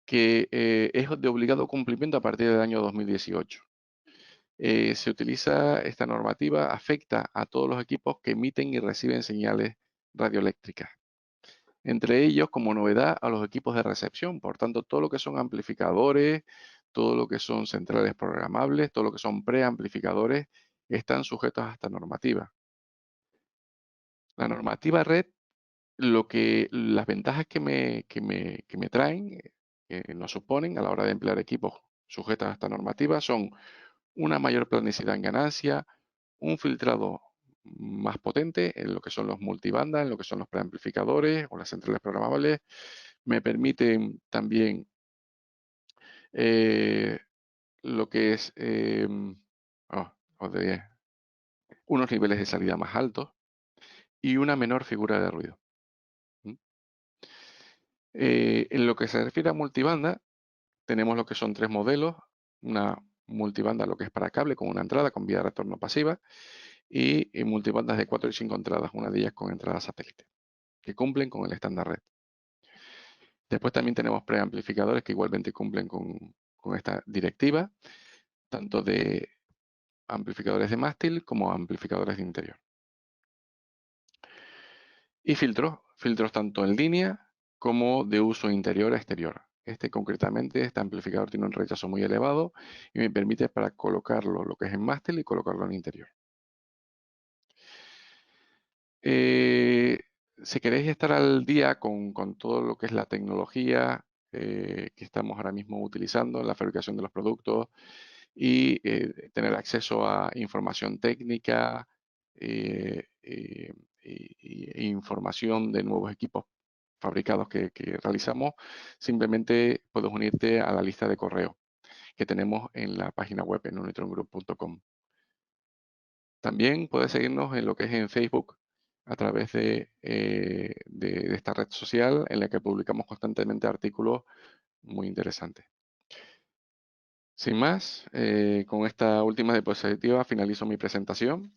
que es de obligado cumplimiento a partir del año 2018. Se utiliza esta normativa, afecta a todos los equipos que emiten y reciben señales radioeléctricas. Entre ellos, como novedad, a los equipos de recepción. Por tanto, todo lo que son amplificadores, todo lo que son centrales programables, todo lo que son preamplificadores, están sujetos a esta normativa. La normativa red, las ventajas que me traen, que nos suponen a la hora de emplear equipos sujetos a esta normativa, son una mayor planicidad en ganancia, un filtrado más potente en lo que son los multibandas, en lo que son los preamplificadores o las centrales programables. Me permiten también lo que es oh, os diré, unos niveles de salida más altos y una menor figura de ruido. ¿Mm? En lo que se refiere a multibanda, tenemos lo que son tres modelos, una multibanda lo que es para cable con una entrada con vía de retorno pasiva y multibandas de 4 y 5 entradas, una de ellas con entrada satélite, que cumplen con el estándar red. Después también tenemos preamplificadores que igualmente cumplen con esta directiva, tanto de amplificadores de mástil como amplificadores de interior. Y filtros tanto en línea como de uso interior a exterior. Concretamente, este amplificador tiene un rechazo muy elevado y me permite para colocarlo lo que es en mástil y colocarlo en interior. Si queréis estar al día con todo lo que es la tecnología que estamos ahora mismo utilizando en la fabricación de los productos y tener acceso a información técnica e información de nuevos equipos fabricados que realizamos, simplemente puedes unirte a la lista de correo que tenemos en la página web en unitrongroup.com. También puedes seguirnos en lo que es en Facebook a través de esta red social en la que publicamos constantemente artículos muy interesantes. Sin más, con esta última diapositiva finalizo mi presentación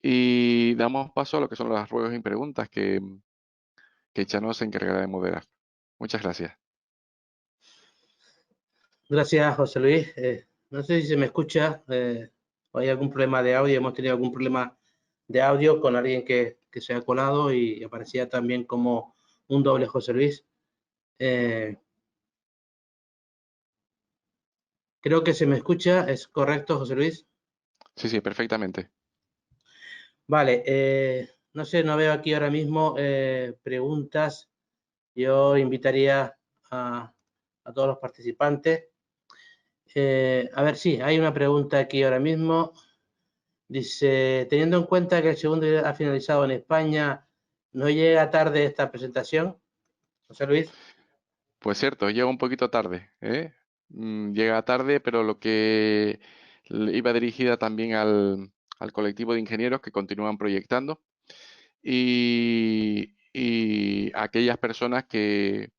y damos paso a lo que son las ruegos y preguntas que Chano se encargará de moderar. Muchas gracias. Gracias, José Luis. No sé si se me escucha o hay algún problema de audio. Hemos tenido algún problema de audio con alguien que se ha colado y aparecía también como un doble José Luis. Creo que se me escucha. ¿Es correcto, José Luis? Sí, sí, perfectamente. Vale. No sé, no veo aquí ahora mismo preguntas. Yo invitaría a todos los participantes. A ver, sí, hay una pregunta aquí ahora mismo. Dice, teniendo en cuenta que el segundo ha finalizado en España, ¿no llega tarde esta presentación? José Luis. Pues cierto, llega un poquito tarde, ¿eh? Llega tarde, pero lo que iba dirigida también al colectivo de ingenieros que continúan proyectando y aquellas personas que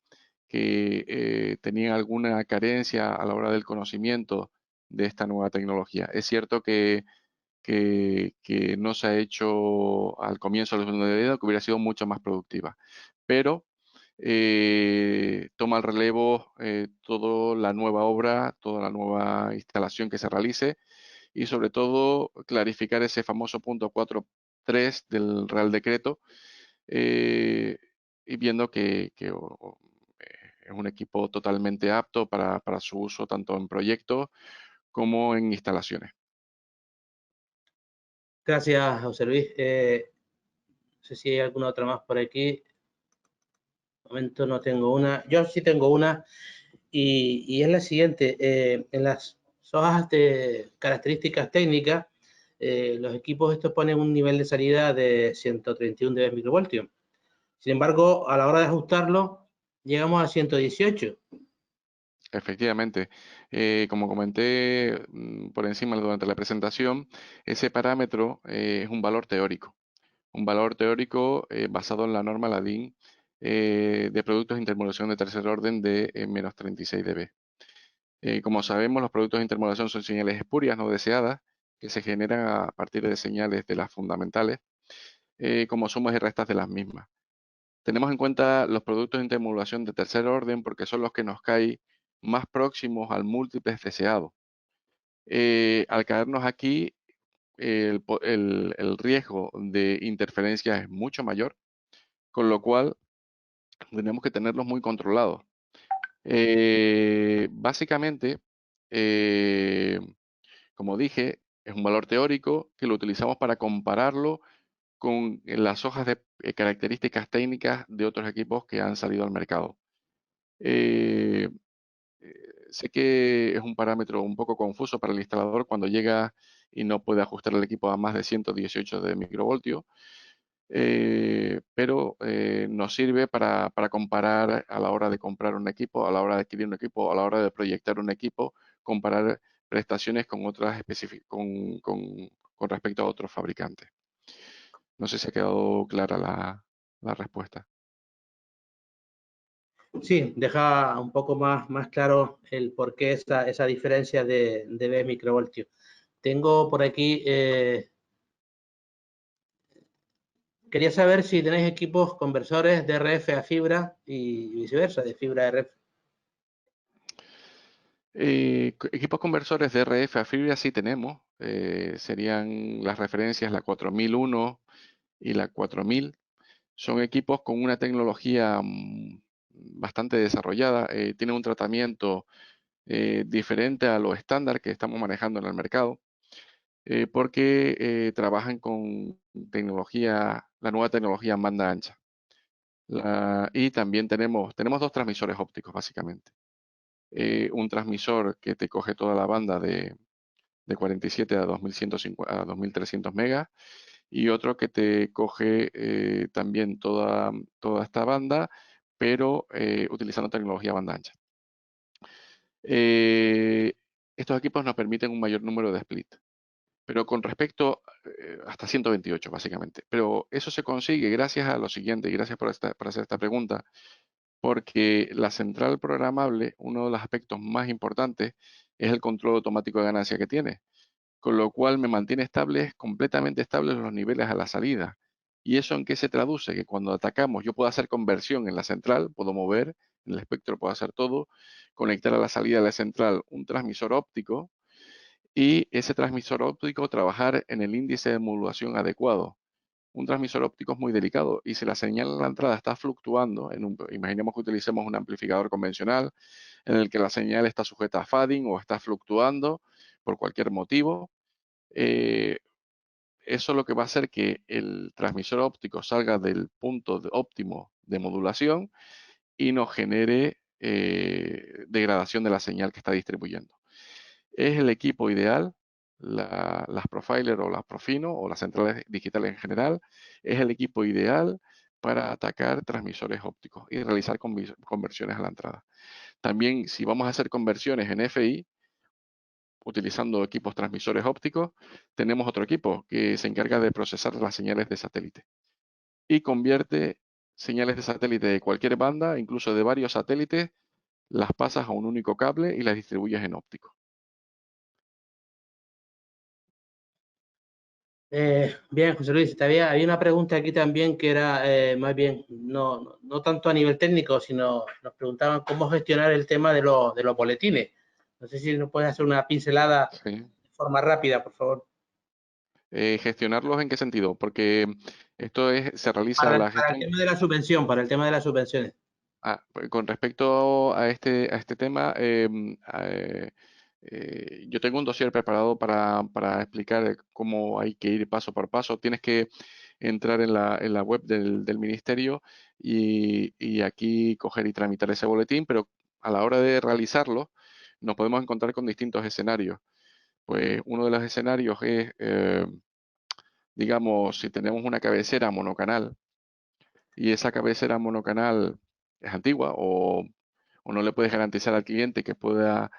tenían alguna carencia a la hora del conocimiento de esta nueva tecnología. Es cierto que no se ha hecho al comienzo de la segunda edad, que hubiera sido mucho más productiva, pero toma el relevo toda la nueva obra, toda la nueva instalación que se realice y sobre todo clarificar ese famoso punto 4.3 del Real Decreto y viendo es un equipo totalmente apto para su uso tanto en proyectos como en instalaciones. Gracias, José Luis. No sé si hay alguna otra más por aquí. De momento no tengo una. Yo sí tengo una y es la siguiente. En las hojas de características técnicas, los equipos estos ponen un nivel de salida de 131 dB microvoltios. Sin embargo, a la hora de ajustarlo, llegamos a 118. Efectivamente, como comenté por encima durante la presentación, ese parámetro es un valor teórico basado en la norma LADIN de productos de intermodulación de tercer orden de menos 36 dB. Como sabemos, los productos de intermodulación son señales espurias no deseadas que se generan a partir de señales de las fundamentales como sumas y restas de las mismas. Tenemos en cuenta los productos de intermodulación de tercer orden porque son los que nos caen más próximos al múltiples deseado. Al caernos aquí, el riesgo de interferencia es mucho mayor, con lo cual tenemos que tenerlos muy controlados. Básicamente, como dije, es un valor teórico que lo utilizamos para compararlo con las hojas de características técnicas de otros equipos que han salido al mercado. Eh, sé que es un parámetro un poco confuso para el instalador cuando llega y no puede ajustar el equipo a más de 118 de microvoltio, pero nos sirve para comparar a la hora de comprar un equipo, a la hora de adquirir un equipo, a la hora de proyectar un equipo, comparar prestaciones con otras con respecto a otros fabricantes. No sé si ha quedado clara la respuesta. Sí, deja un poco más claro el por qué esa diferencia de B microvoltio. Tengo por aquí, quería saber si tenéis equipos conversores de RF a fibra y viceversa, de fibra a RF. Equipos conversores de RF a fibra sí tenemos. Serían las referencias la 4001 y la 4000. Son equipos con una tecnología bastante desarrollada. Tienen un tratamiento diferente a lo estándar que estamos manejando en el mercado, porque trabajan con tecnología, la nueva tecnología en banda ancha. Y también tenemos dos transmisores ópticos, básicamente. Un transmisor que te coge toda la banda de 47 a 2150, a 2300 megas, y otro que te coge también toda esta banda, pero utilizando tecnología banda ancha. Estos equipos nos permiten un mayor número de split, pero con respecto hasta 128 básicamente. Pero eso se consigue gracias a lo siguiente, y gracias por hacer esta pregunta, porque la central programable, uno de los aspectos más importantes es el control automático de ganancia que tiene, con lo cual me mantiene estables, completamente estables los niveles a la salida. ¿Y eso en qué se traduce? Que cuando atacamos yo puedo hacer conversión en la central, puedo mover en el espectro, puedo hacer todo, conectar a la salida de la central un transmisor óptico y ese transmisor óptico trabajar en el índice de modulación adecuado. Un transmisor óptico es muy delicado y si la señal en la entrada está fluctuando, imaginemos que utilicemos un amplificador convencional en el que la señal está sujeta a fading o está fluctuando por cualquier motivo, eh, eso lo que va a hacer que el transmisor óptico salga del punto óptimo de modulación y nos genere degradación de la señal que está distribuyendo. Es el equipo ideal, las Profiler o las Profino o las centrales digitales en general, es el equipo ideal para atacar transmisores ópticos y realizar conversiones a la entrada. También, si vamos a hacer conversiones en FI, utilizando equipos transmisores ópticos, tenemos otro equipo que se encarga de procesar las señales de satélite y convierte señales de satélite de cualquier banda, incluso de varios satélites, las pasas a un único cable y las distribuyes en óptico. Bien, José Luis, había una pregunta aquí también que era más bien, no tanto a nivel técnico, sino nos preguntaban cómo gestionar el tema de los boletines. No sé si nos puedes hacer una pincelada Sí. de forma rápida, por favor. ¿Gestionarlos en qué sentido? Porque esto se realiza Para la el gestión. tema de la subvención, para el tema de las subvenciones. Pues con respecto a este tema, yo tengo un dossier preparado para explicar cómo hay que ir paso por paso. Tienes que entrar en la web del ministerio y aquí coger y tramitar ese boletín, pero a la hora de realizarlo nos podemos encontrar con distintos escenarios. Pues uno de los escenarios es, digamos, si tenemos una cabecera monocanal y esa cabecera monocanal es antigua o no le puedes garantizar al cliente que pueda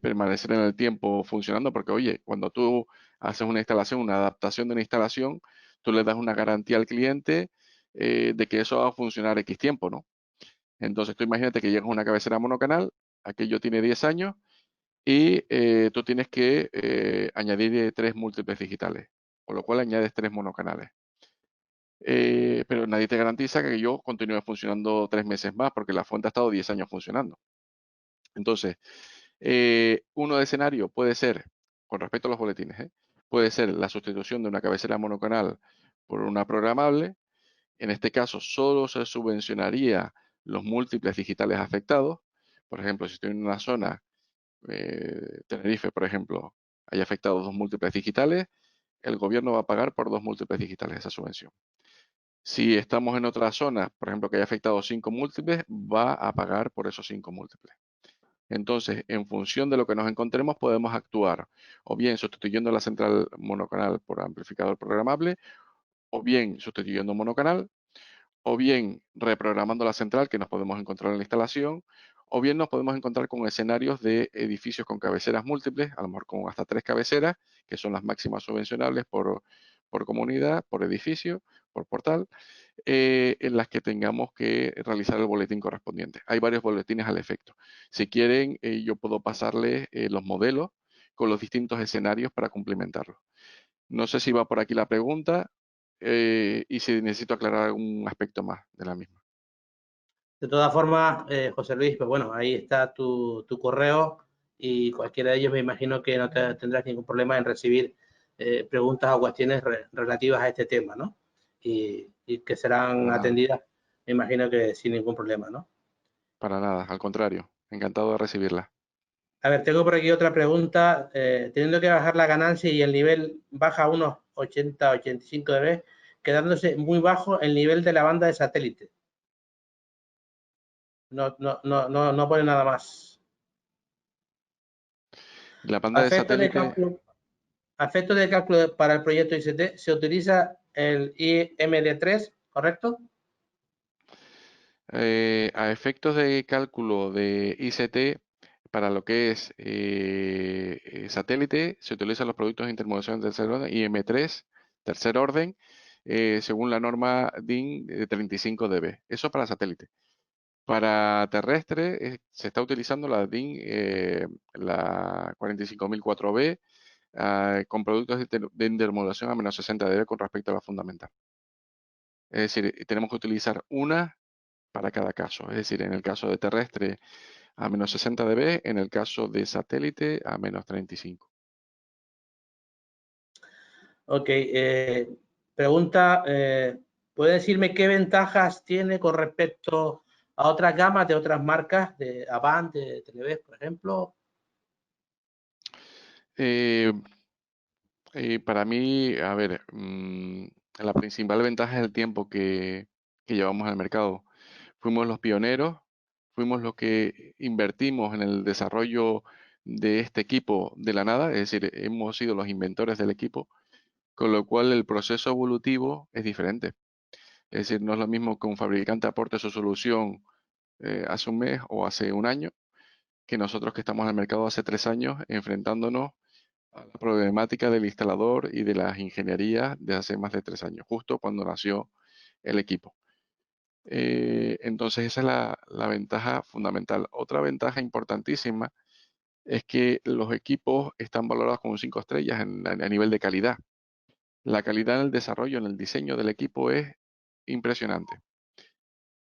permanecer en el tiempo funcionando, porque oye, cuando tú haces una instalación, una adaptación de una instalación, tú le das una garantía al cliente de que eso va a funcionar X tiempo, ¿no? Entonces tú imagínate que llegas a una cabecera monocanal, aquello tiene 10 años y tú tienes que añadir 3 múltiples digitales, con lo cual añades 3 monocanales. Pero nadie te garantiza que yo continúe funcionando 3 meses más porque la fuente ha estado 10 años funcionando. Entonces, uno de escenario puede ser, con respecto a los boletines, puede ser la sustitución de una cabecera monocanal por una programable. En este caso, solo se subvencionaría los múltiples digitales afectados. Por ejemplo, si estoy en una zona, Tenerife, por ejemplo, hay afectados 2 múltiples digitales, el gobierno va a pagar por 2 múltiples digitales esa subvención. Si estamos en otra zona, por ejemplo, que haya afectado 5 múltiples, va a pagar por esos 5 múltiples. Entonces, en función de lo que nos encontremos, podemos actuar o bien sustituyendo la central monocanal por amplificador programable, o bien sustituyendo monocanal, o bien reprogramando la central que nos podemos encontrar en la instalación, o bien nos podemos encontrar con escenarios de edificios con cabeceras múltiples, a lo mejor con hasta 3 cabeceras, que son las máximas subvencionables por comunidad, por edificio, por portal, en las que tengamos que realizar el boletín correspondiente. Hay varios boletines al efecto. Si quieren, yo puedo pasarles los modelos con los distintos escenarios para complementarlos. No sé si va por aquí la pregunta y si necesito aclarar algún aspecto más de la misma. De todas formas, José Luis, pues bueno, ahí está tu correo y cualquiera de ellos me imagino que no tendrás ningún problema en recibir preguntas o cuestiones relativas a este tema, ¿no? Y que serán Para nada, atendidas, me imagino que sin ningún problema, ¿no? para nada, al contrario, encantado de recibirla. A ver, tengo por aquí otra pregunta. Teniendo que bajar la ganancia y el nivel baja a unos 80-85 dB, quedándose muy bajo el nivel de la banda de satélite. No pone nada más. La banda de satélite, A efectos de cálculo para el proyecto ICT se utiliza el IMD3, ¿correcto? a efectos de cálculo de ICT, para lo que es satélite, se utilizan los productos de intermodulación de tercer orden, IM3, tercer orden, según la norma DIN de 35 dB. Eso para satélite. Para terrestre se está utilizando la DIN, la 45004B, con productos de intermodulación a menos 60 dB con respecto a la fundamental. Es decir, tenemos que utilizar una para cada caso. Es decir, en el caso de terrestre a menos 60 dB, en el caso de satélite a menos 35. Ok. Pregunta, ¿puede decirme qué ventajas tiene con respecto a otras gamas de otras marcas, de Avant, de Televés, por ejemplo? Eh, para mí, a ver, la principal ventaja es el tiempo que llevamos al mercado. Fuimos los pioneros, fuimos los que invertimos en el desarrollo de este equipo de la nada, es decir, hemos sido los inventores del equipo, con lo cual el proceso evolutivo es diferente. Es decir, no es lo mismo que un fabricante aporte su solución hace un mes o hace un año, que nosotros que estamos en el mercado hace 3 años enfrentándonos a la problemática del instalador y de las ingenierías de hace más de 3 años, justo cuando nació el equipo. Entonces esa es la ventaja fundamental. Otra ventaja importantísima es que los equipos están valorados con 5 estrellas a nivel de calidad. La calidad en el desarrollo, en el diseño del equipo es impresionante.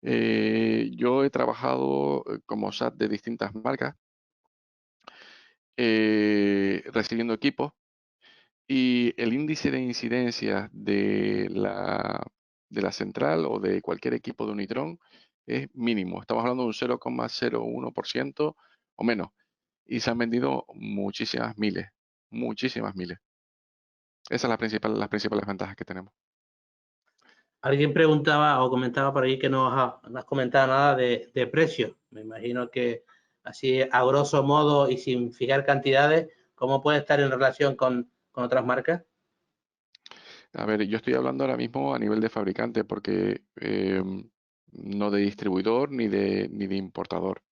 Yo he trabajado como SAT de distintas marcas, recibiendo equipos, y el índice de incidencia de la central o de cualquier equipo de Unitron es mínimo. Estamos hablando de un 0,01% o menos. Y se han vendido muchísimas miles, muchísimas miles. Esas son las principales ventajas que tenemos. Alguien preguntaba o comentaba por ahí que no has comentado nada de precio. Me imagino que así a grosso modo y sin fijar cantidades, ¿cómo puede estar en relación con otras marcas? A ver, yo estoy hablando ahora mismo a nivel de fabricante porque no de distribuidor ni de importador.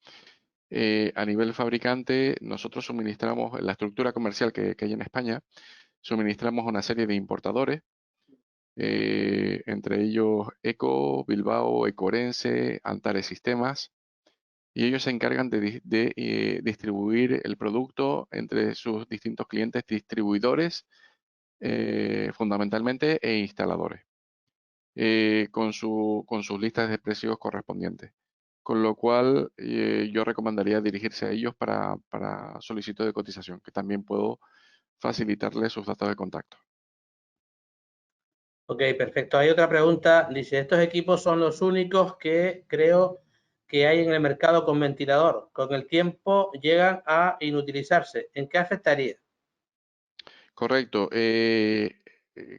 A nivel fabricante, nosotros suministramos la estructura comercial que hay en España, suministramos una serie de importadores, entre ellos Eco, Bilbao, Ecorense, Antares Sistemas, y ellos se encargan de distribuir el producto entre sus distintos clientes, distribuidores fundamentalmente e instaladores, con sus listas de precios correspondientes. Con lo cual, yo recomendaría dirigirse a ellos para solicitud de cotización, que también puedo facilitarles sus datos de contacto. Ok, perfecto. Hay otra pregunta. Dice, estos equipos son los únicos que creo que hay en el mercado con ventilador. Con el tiempo llegan a inutilizarse. ¿En qué afectaría? Correcto.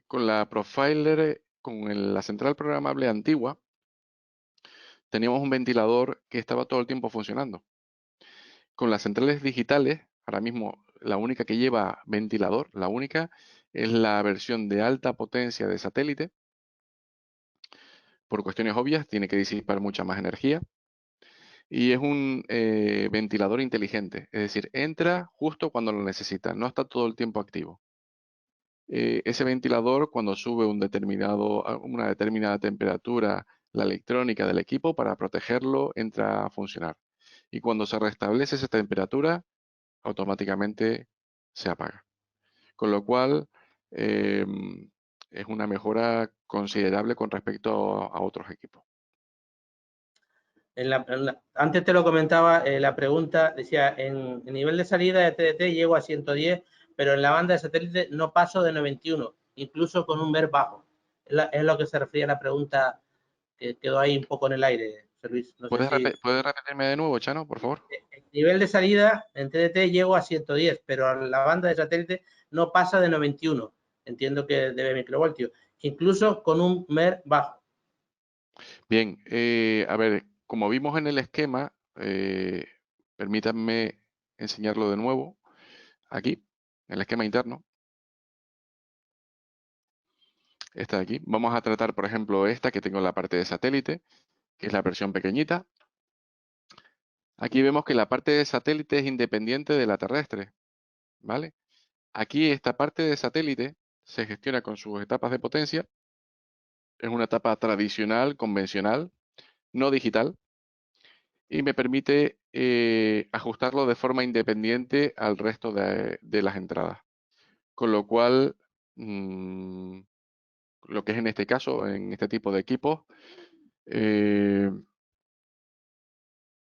Con la Profiler, la central programable antigua, teníamos un ventilador que estaba todo el tiempo funcionando. Con las centrales digitales, ahora mismo la única que lleva ventilador, la única, es la versión de alta potencia de satélite. Por cuestiones obvias, tiene que disipar mucha más energía. Y es un ventilador inteligente, es decir, entra justo cuando lo necesita, no está todo el tiempo activo. Ese ventilador, cuando sube una determinada temperatura, la electrónica del equipo para protegerlo entra a funcionar. Y cuando se restablece esa temperatura, automáticamente se apaga. Con lo cual, es una mejora considerable con respecto a otros equipos. Antes te lo comentaba, la pregunta decía, en nivel de salida de TDT llego a 110, pero en la banda de satélite no paso de 91, incluso con un MER bajo. Es lo que se refería a la pregunta que quedó ahí un poco en el aire, José Luis. No sé si... ¿Puedes repetirme de nuevo, Chano, por favor? El nivel de salida en TDT llego a 110, pero la banda de satélite no pasa de 91. Entiendo que debe microvoltios, incluso con un MER bajo. Bien, a ver, como vimos en el esquema, permítanme enseñarlo de nuevo aquí, en el esquema interno. Esta de aquí. Vamos a tratar, por ejemplo, esta que tengo en la parte de satélite, que es la versión pequeñita. Aquí vemos que la parte de satélite es independiente de la terrestre, ¿vale? Aquí esta parte de satélite se gestiona con sus etapas de potencia. Es una etapa tradicional, convencional, no digital, y me permite ajustarlo de forma independiente al resto de las entradas. Con lo cual, lo que es en este caso, en este tipo de equipos,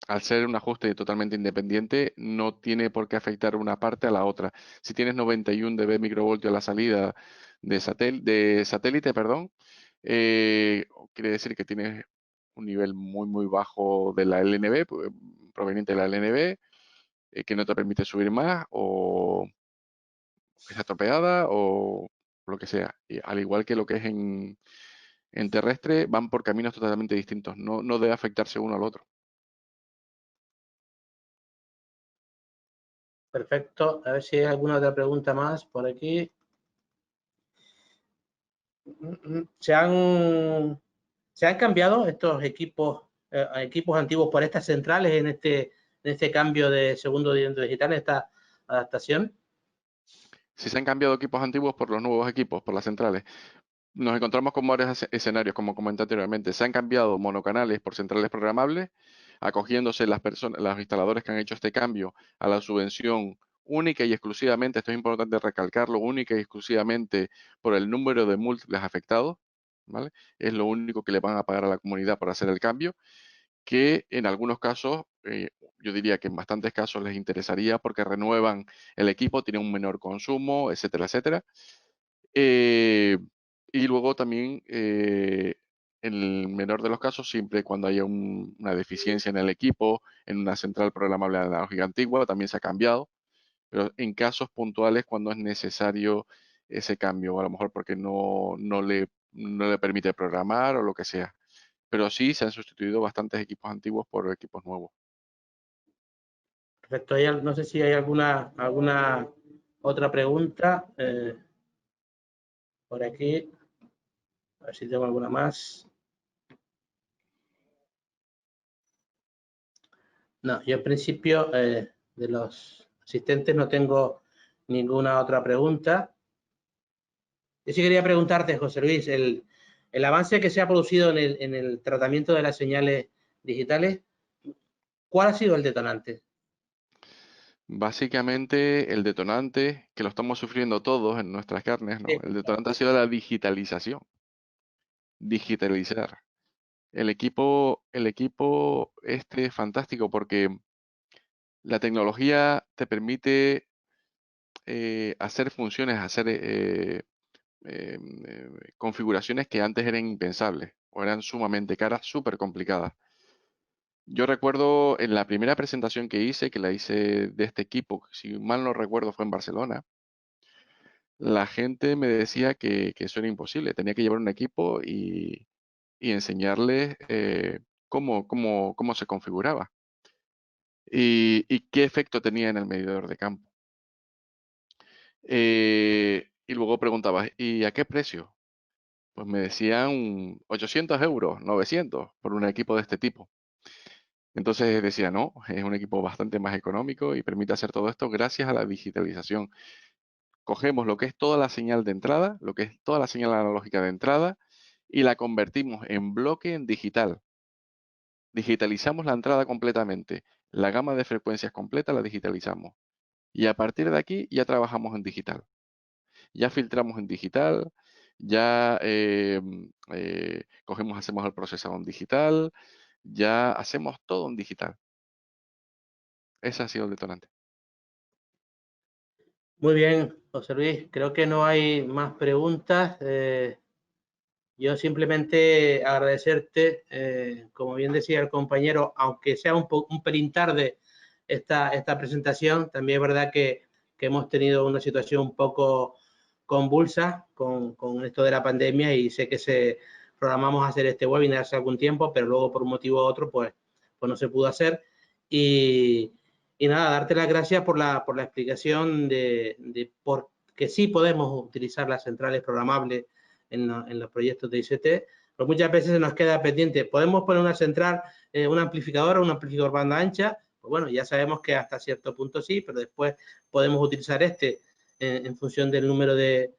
al ser un ajuste totalmente independiente, no tiene por qué afectar una parte a la otra. Si tienes 91 dB microvoltios a la salida de satélite, perdón, quiere decir que tienes un nivel muy, muy bajo de la LNB, proveniente de la LNB, que no te permite subir más, o está estropeada, o lo que sea. Y al igual que lo que es en terrestre, van por caminos totalmente distintos. No debe afectarse uno al otro. Perfecto. A ver si hay alguna otra pregunta más por aquí. ¿Se han cambiado estos equipos antiguos por estas centrales en este cambio de segundo diente digital, en esta adaptación? Si se han cambiado equipos antiguos por los nuevos equipos, por las centrales, nos encontramos con varios escenarios, como comenté anteriormente. Se han cambiado monocanales por centrales programables, acogiéndose los instaladores que han hecho este cambio a la subvención única y exclusivamente, esto es importante recalcarlo, única y exclusivamente por el número de múltiples afectados, ¿vale? Es lo único que le van a pagar a la comunidad por hacer el cambio, que en algunos casos, yo diría que en bastantes casos les interesaría porque renuevan el equipo, tienen un menor consumo, etcétera, etcétera. Eh, y luego también, en el menor de los casos, siempre cuando haya una deficiencia en el equipo, en una central programable analógica antigua, también se ha cambiado, pero en casos puntuales cuando es necesario ese cambio, a lo mejor porque no le permite programar o lo que sea. Pero sí se han sustituido bastantes equipos antiguos por equipos nuevos. Perfecto. No sé si hay alguna otra pregunta por aquí. A ver si tengo alguna más. No, yo en principio de los asistentes no tengo ninguna otra pregunta. Yo sí quería preguntarte, José Luis, el avance que se ha producido en el tratamiento de las señales digitales, ¿cuál ha sido el detonante? Básicamente, el detonante, que lo estamos sufriendo todos en nuestras carnes, ¿no? Sí, El detonante ha sido la digitalización. Digitalizar. El equipo este es fantástico porque la tecnología te permite hacer funciones, hacer configuraciones que antes eran impensables o eran sumamente caras, súper complicadas. Yo recuerdo en la primera presentación que hice, que la hice de este equipo, que si mal no recuerdo fue en Barcelona, la gente me decía que eso era imposible. Tenía que llevar un equipo y enseñarles cómo se configuraba. y qué efecto tenía en el medidor de campo. Y luego preguntaba, ¿y a qué precio? Pues me decían 800 euros, 900 por un equipo de este tipo. Entonces decía, no, es un equipo bastante más económico y permite hacer todo esto gracias a la digitalización. Cogemos lo que es toda la señal de entrada, lo que es toda la señal analógica de entrada, y la convertimos en bloque en digital. Digitalizamos la entrada completamente. La gama de frecuencias completa la digitalizamos. Y a partir de aquí ya trabajamos en digital. Ya filtramos en digital, ya cogemos, hacemos el procesado en digital, ya hacemos todo en digital. Ese ha sido el detonante. Muy bien, José Luis, creo que no hay más preguntas. Yo simplemente agradecerte, como bien decía el compañero, aunque sea un pelín tarde esta presentación, también es verdad que hemos tenido una situación un poco convulsa con esto de la pandemia y sé que programamos hacer este webinar hace algún tiempo, pero luego por un motivo u otro pues no se pudo hacer. Y nada, darte las gracias por la explicación de por qué sí podemos utilizar las centrales programables en los proyectos de ICT, pues muchas veces se nos queda pendiente. ¿Podemos poner una central, un amplificador banda ancha? Pues bueno, ya sabemos que hasta cierto punto sí, pero después podemos utilizar en función del número de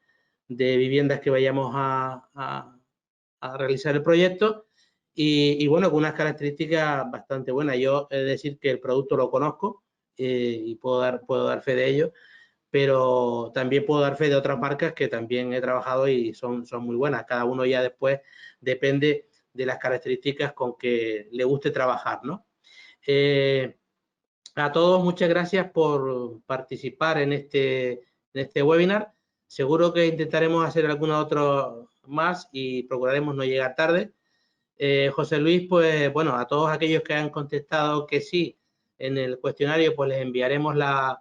viviendas que vayamos a realizar el proyecto. Y bueno, con unas características bastante buenas. Yo he de decir que el producto lo conozco y puedo dar fe de ello, pero también puedo dar fe de otras marcas que también he trabajado y son muy buenas. Cada uno ya después depende de las características con que le guste trabajar, ¿no? A todos, muchas gracias por participar en este webinar. Seguro que intentaremos hacer alguno otro más y procuraremos no llegar tarde. José Luis, pues bueno, a todos aquellos que han contestado que sí en el cuestionario, pues les enviaremos la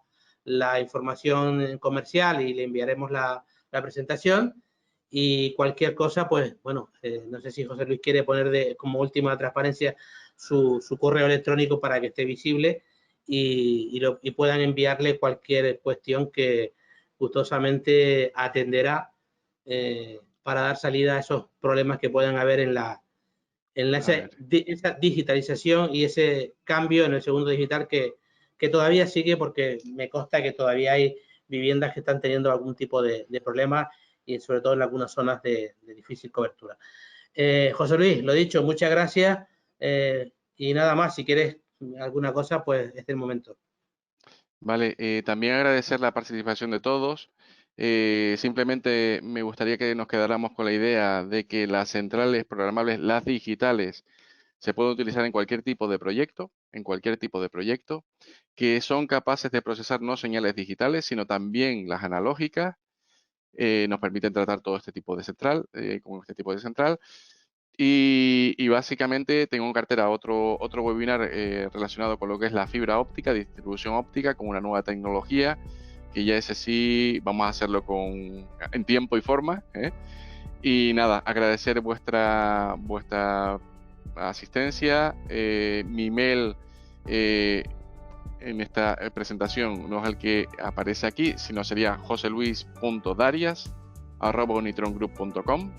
información comercial y le enviaremos la presentación. Y cualquier cosa, pues bueno, no sé si José Luis quiere poner como última transparencia su correo electrónico para que esté visible y puedan enviarle cualquier cuestión que gustosamente atenderá para dar salida a esos problemas que puedan haber en esa digitalización y ese cambio en el segundo digital que todavía sigue, porque me consta que todavía hay viviendas que están teniendo algún tipo de problema y sobre todo en algunas zonas de difícil cobertura. José Luis, lo dicho, muchas gracias y nada más, si quieres alguna cosa, pues este es el momento. Vale, también agradecer la participación de todos. Simplemente me gustaría que nos quedáramos con la idea de que las centrales programables, las digitales, se pueden utilizar en cualquier tipo de proyecto, que son capaces de procesar no señales digitales, sino también las analógicas. Nos permiten tratar todo este tipo de central, con este tipo de central. Y básicamente tengo en cartera otro webinar relacionado con lo que es la fibra óptica, distribución óptica, con una nueva tecnología, que ya ese sí vamos a hacerlo en tiempo y forma. Y nada, agradecer vuestra asistencia. Mi email en esta presentación no es el que aparece aquí, sino sería joseluis.darias@unitrongroup.com.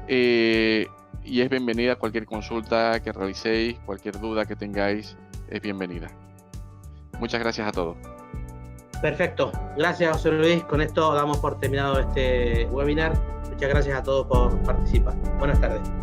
Y es bienvenida cualquier consulta que realicéis, cualquier duda que tengáis, es bienvenida. Muchas gracias a todos. Perfecto, gracias José Luis. Con esto damos por terminado este webinar. Muchas gracias a todos por participar. Buenas tardes.